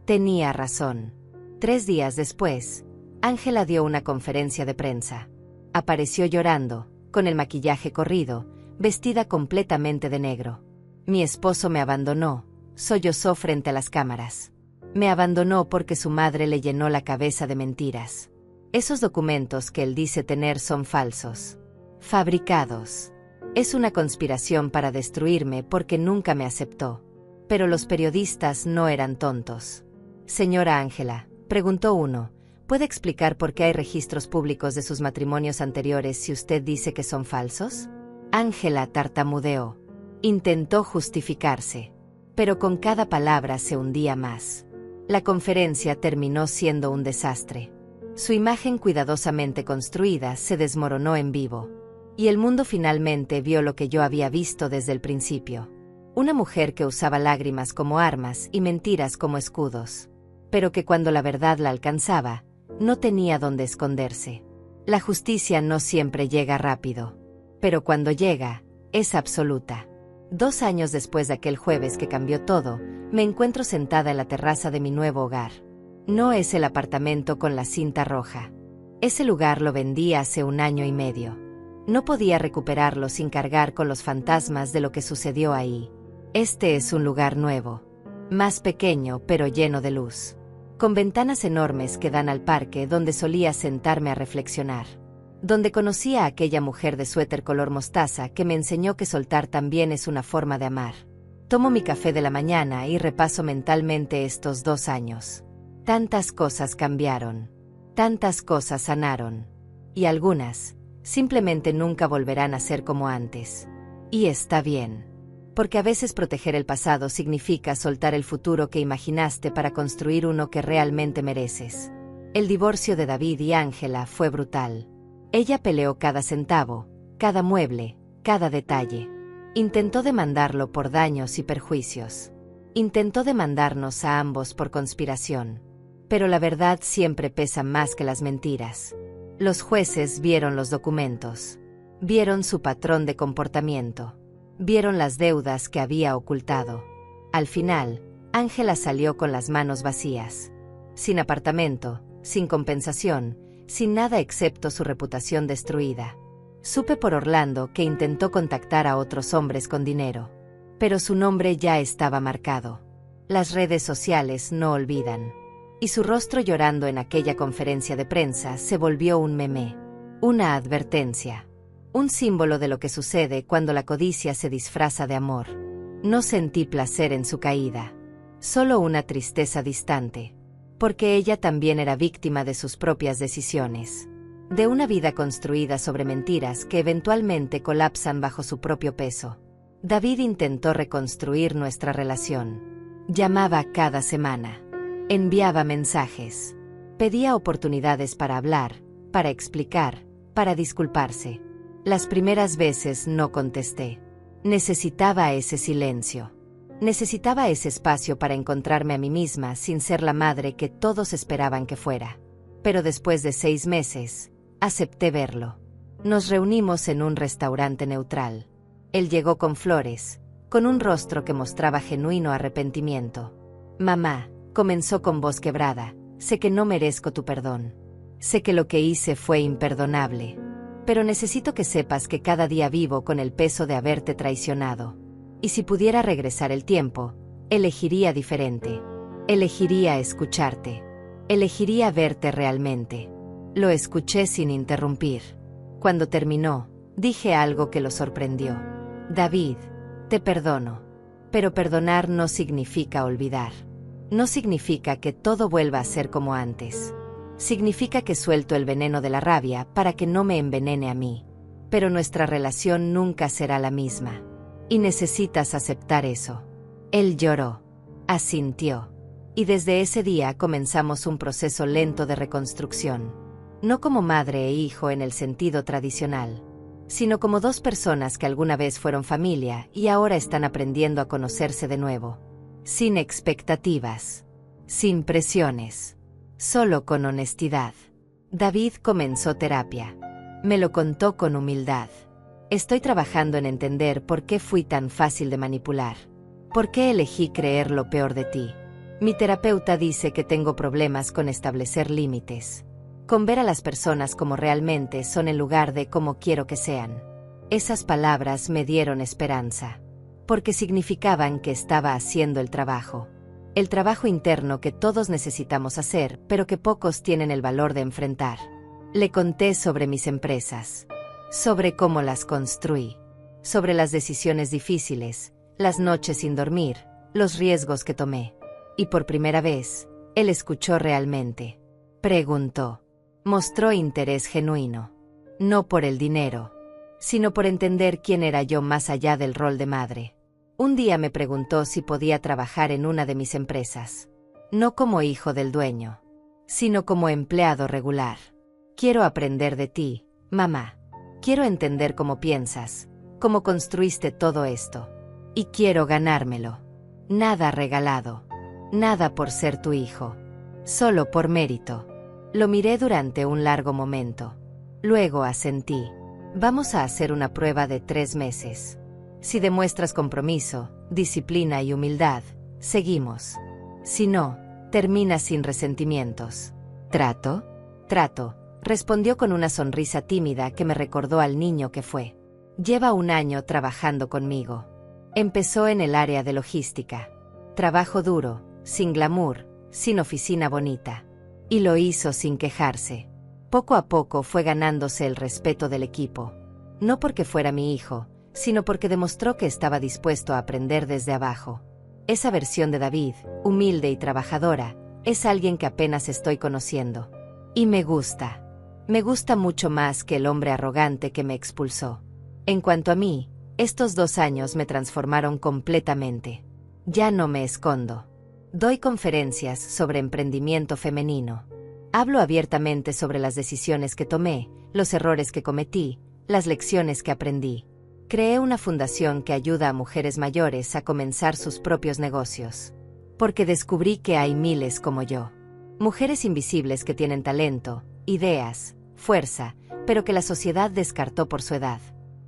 A: Tenía razón. 3 días después, Ángela dio una conferencia de prensa. Apareció llorando, con el maquillaje corrido, vestida completamente de negro. Mi esposo me abandonó, sollozó frente a las cámaras. Me abandonó porque su madre le llenó la cabeza de mentiras. Esos documentos que él dice tener son falsos. Fabricados. Es una conspiración para destruirme porque nunca me aceptó. Pero los periodistas no eran tontos. Señora Ángela, preguntó uno, ¿puede explicar por qué hay registros públicos de sus matrimonios anteriores si usted dice que son falsos? Ángela tartamudeó. Intentó justificarse. Pero con cada palabra se hundía más. La conferencia terminó siendo un desastre. Su imagen cuidadosamente construida se desmoronó en vivo. Y el mundo finalmente vio lo que yo había visto desde el principio. Una mujer que usaba lágrimas como armas y mentiras como escudos. Pero que cuando la verdad la alcanzaba, no tenía dónde esconderse. La justicia no siempre llega rápido. Pero cuando llega, es absoluta. 2 años después de aquel jueves que cambió todo, me encuentro sentada en la terraza de mi nuevo hogar. No es el apartamento con la cinta roja. Ese lugar lo vendí hace 1 año y medio. No podía recuperarlo sin cargar con los fantasmas de lo que sucedió ahí. Este es un lugar nuevo. Más pequeño pero lleno de luz. Con ventanas enormes que dan al parque donde solía sentarme a reflexionar. Donde conocí a aquella mujer de suéter color mostaza que me enseñó que soltar también es una forma de amar. Tomo mi café de la mañana y repaso mentalmente estos 2 años. Tantas cosas cambiaron. Tantas cosas sanaron. Y algunas, simplemente nunca volverán a ser como antes. Y está bien. Porque a veces proteger el pasado significa soltar el futuro que imaginaste para construir uno que realmente mereces. El divorcio de David y Ángela fue brutal. Ella peleó cada centavo, cada mueble, cada detalle. Intentó demandarlo por daños y perjuicios. Intentó demandarnos a ambos por conspiración. Pero la verdad siempre pesa más que las mentiras. Los jueces vieron los documentos. Vieron su patrón de comportamiento. Vieron las deudas que había ocultado. Al final, Ángela salió con las manos vacías. Sin apartamento, sin compensación, sin nada excepto su reputación destruida. Supe por Orlando que intentó contactar a otros hombres con dinero. Pero su nombre ya estaba marcado. Las redes sociales no olvidan. Y su rostro llorando en aquella conferencia de prensa se volvió un meme. Una advertencia. Un símbolo de lo que sucede cuando la codicia se disfraza de amor. No sentí placer en su caída. Solo una tristeza distante. Porque ella también era víctima de sus propias decisiones. de una vida construida sobre mentiras que eventualmente colapsan bajo su propio peso. David intentó reconstruir nuestra relación. Llamaba cada semana. Enviaba mensajes. Pedía oportunidades para hablar, para explicar, para disculparse. Las primeras veces no contesté. Necesitaba ese silencio. Necesitaba ese espacio para encontrarme a mí misma sin ser la madre que todos esperaban que fuera. Pero después de 6 meses, acepté verlo. Nos reunimos en un restaurante neutral. Él llegó con flores, con un rostro que mostraba genuino arrepentimiento. «Mamá», comenzó con voz quebrada, «sé que no merezco tu perdón. Sé que lo que hice fue imperdonable. Pero necesito que sepas que cada día vivo con el peso de haberte traicionado. Y si pudiera regresar el tiempo, elegiría diferente. Elegiría escucharte. Elegiría verte realmente». Lo escuché sin interrumpir. Cuando terminó, dije algo que lo sorprendió. «David, te perdono. Pero perdonar no significa olvidar. No significa que todo vuelva a ser como antes. Significa que suelto el veneno de la rabia para que no me envenene a mí. Pero nuestra relación nunca será la misma. Y necesitas aceptar eso». Él lloró. Asintió. Y desde ese día comenzamos un proceso lento de reconstrucción. No como madre e hijo en el sentido tradicional, sino como 2 personas que alguna vez fueron familia y ahora están aprendiendo a conocerse de nuevo. Sin expectativas. Sin presiones. Solo con honestidad. David comenzó terapia. Me lo contó con humildad. Estoy trabajando en entender por qué fui tan fácil de manipular. ¿Por qué elegí creer lo peor de ti? Mi terapeuta dice que tengo problemas con establecer límites. Con ver a las personas como realmente son en lugar de como quiero que sean. Esas palabras me dieron esperanza. Porque significaban que estaba haciendo el trabajo. El trabajo interno que todos necesitamos hacer, pero que pocos tienen el valor de enfrentar. Le conté sobre mis empresas. Sobre cómo las construí. Sobre las decisiones difíciles, las noches sin dormir, los riesgos que tomé. Y por primera vez, él escuchó realmente. Preguntó. Mostró interés genuino. No por el dinero, sino por entender quién era yo más allá del rol de madre. Un día me preguntó si podía trabajar en una de mis empresas. No como hijo del dueño, sino como empleado regular. Quiero aprender de ti, mamá. Quiero entender cómo piensas, cómo construiste todo esto. Y quiero ganármelo. Nada regalado. Nada por ser tu hijo. Solo por mérito. Lo miré durante un largo momento. Luego asentí. Vamos a hacer una prueba de 3 meses. Si demuestras compromiso, disciplina y humildad, seguimos. Si no, termina sin resentimientos. ¿Trato? Trato, respondió con una sonrisa tímida que me recordó al niño que fue. Lleva 1 año trabajando conmigo. Empezó en el área de logística. Trabajo duro, sin glamour, sin oficina bonita. Y lo hizo sin quejarse. Poco a poco fue ganándose el respeto del equipo. No porque fuera mi hijo, sino porque demostró que estaba dispuesto a aprender desde abajo. Esa versión de David, humilde y trabajadora, es alguien que apenas estoy conociendo. Y me gusta. Me gusta mucho más que el hombre arrogante que me expulsó. En cuanto a mí, estos 2 años me transformaron completamente. Ya no me escondo. Doy conferencias sobre emprendimiento femenino. Hablo abiertamente sobre las decisiones que tomé, los errores que cometí, las lecciones que aprendí. Creé una fundación que ayuda a mujeres mayores a comenzar sus propios negocios. Porque descubrí que hay miles como yo. Mujeres invisibles que tienen talento, ideas, fuerza, pero que la sociedad descartó por su edad.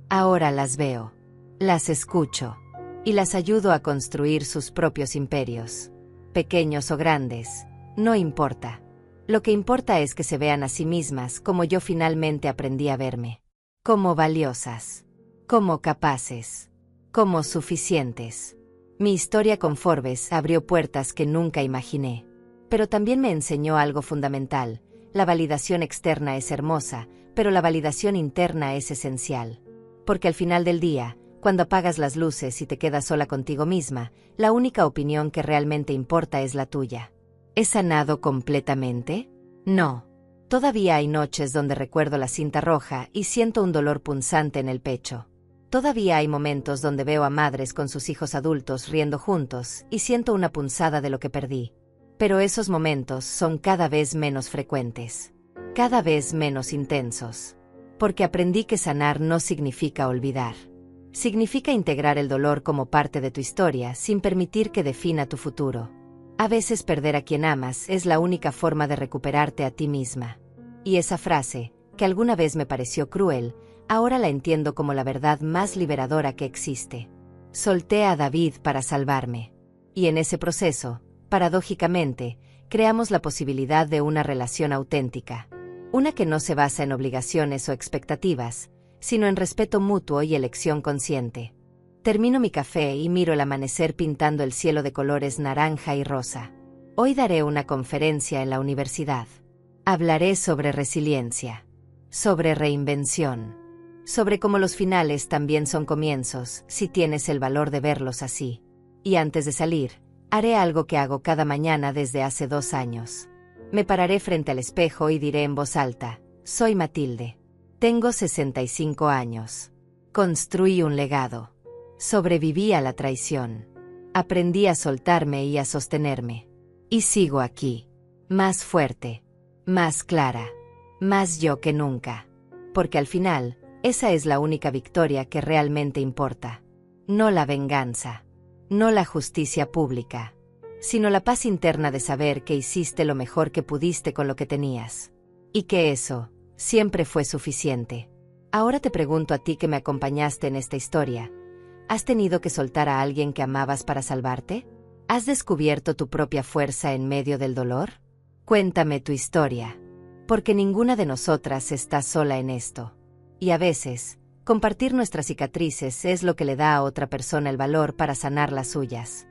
A: Ahora las veo. Las escucho. Y las ayudo a construir sus propios imperios. Pequeños o grandes, no importa. Lo que importa es que se vean a sí mismas como yo finalmente aprendí a verme. Como valiosas. Como capaces. Como suficientes. Mi historia con Forbes abrió puertas que nunca imaginé. Pero también me enseñó algo fundamental. La validación externa es hermosa, pero la validación interna es esencial. Porque al final del día, cuando apagas las luces y te quedas sola contigo misma, la única opinión que realmente importa es la tuya. ¿He sanado completamente? No. Todavía hay noches donde recuerdo la cinta roja y siento un dolor punzante en el pecho. Todavía hay momentos donde veo a madres con sus hijos adultos riendo juntos y siento una punzada de lo que perdí. Pero esos momentos son cada vez menos frecuentes, cada vez menos intensos. Porque aprendí que sanar no significa olvidar. Significa integrar el dolor como parte de tu historia sin permitir que defina tu futuro. A veces perder a quien amas es la única forma de recuperarte a ti misma. Y esa frase, que alguna vez me pareció cruel, ahora la entiendo como la verdad más liberadora que existe. Solté a David para salvarme. Y en ese proceso, paradójicamente, creamos la posibilidad de una relación auténtica. Una que no se basa en obligaciones o expectativas, sino en respeto mutuo y elección consciente. Termino mi café y miro el amanecer pintando el cielo de colores naranja y rosa. Hoy daré una conferencia en la universidad. Hablaré sobre resiliencia, sobre reinvención, sobre cómo los finales también son comienzos, si tienes el valor de verlos así. Y antes de salir, haré algo que hago cada mañana desde hace 2 años. Me pararé frente al espejo y diré en voz alta: soy Matilde. Tengo 65 años. Construí un legado. Sobreviví a la traición. Aprendí a soltarme y a sostenerme. Y sigo aquí. Más fuerte. Más clara. Más yo que nunca. Porque al final, esa es la única victoria que realmente importa. No la venganza. No la justicia pública. Sino la paz interna de saber que hiciste lo mejor que pudiste con lo que tenías. Y que eso siempre fue suficiente. Ahora te pregunto a ti que me acompañaste en esta historia: ¿has tenido que soltar a alguien que amabas para salvarte? ¿Has descubierto tu propia fuerza en medio del dolor? Cuéntame tu historia. Porque ninguna de nosotras está sola en esto. Y a veces, compartir nuestras cicatrices es lo que le da a otra persona el valor para sanar las suyas.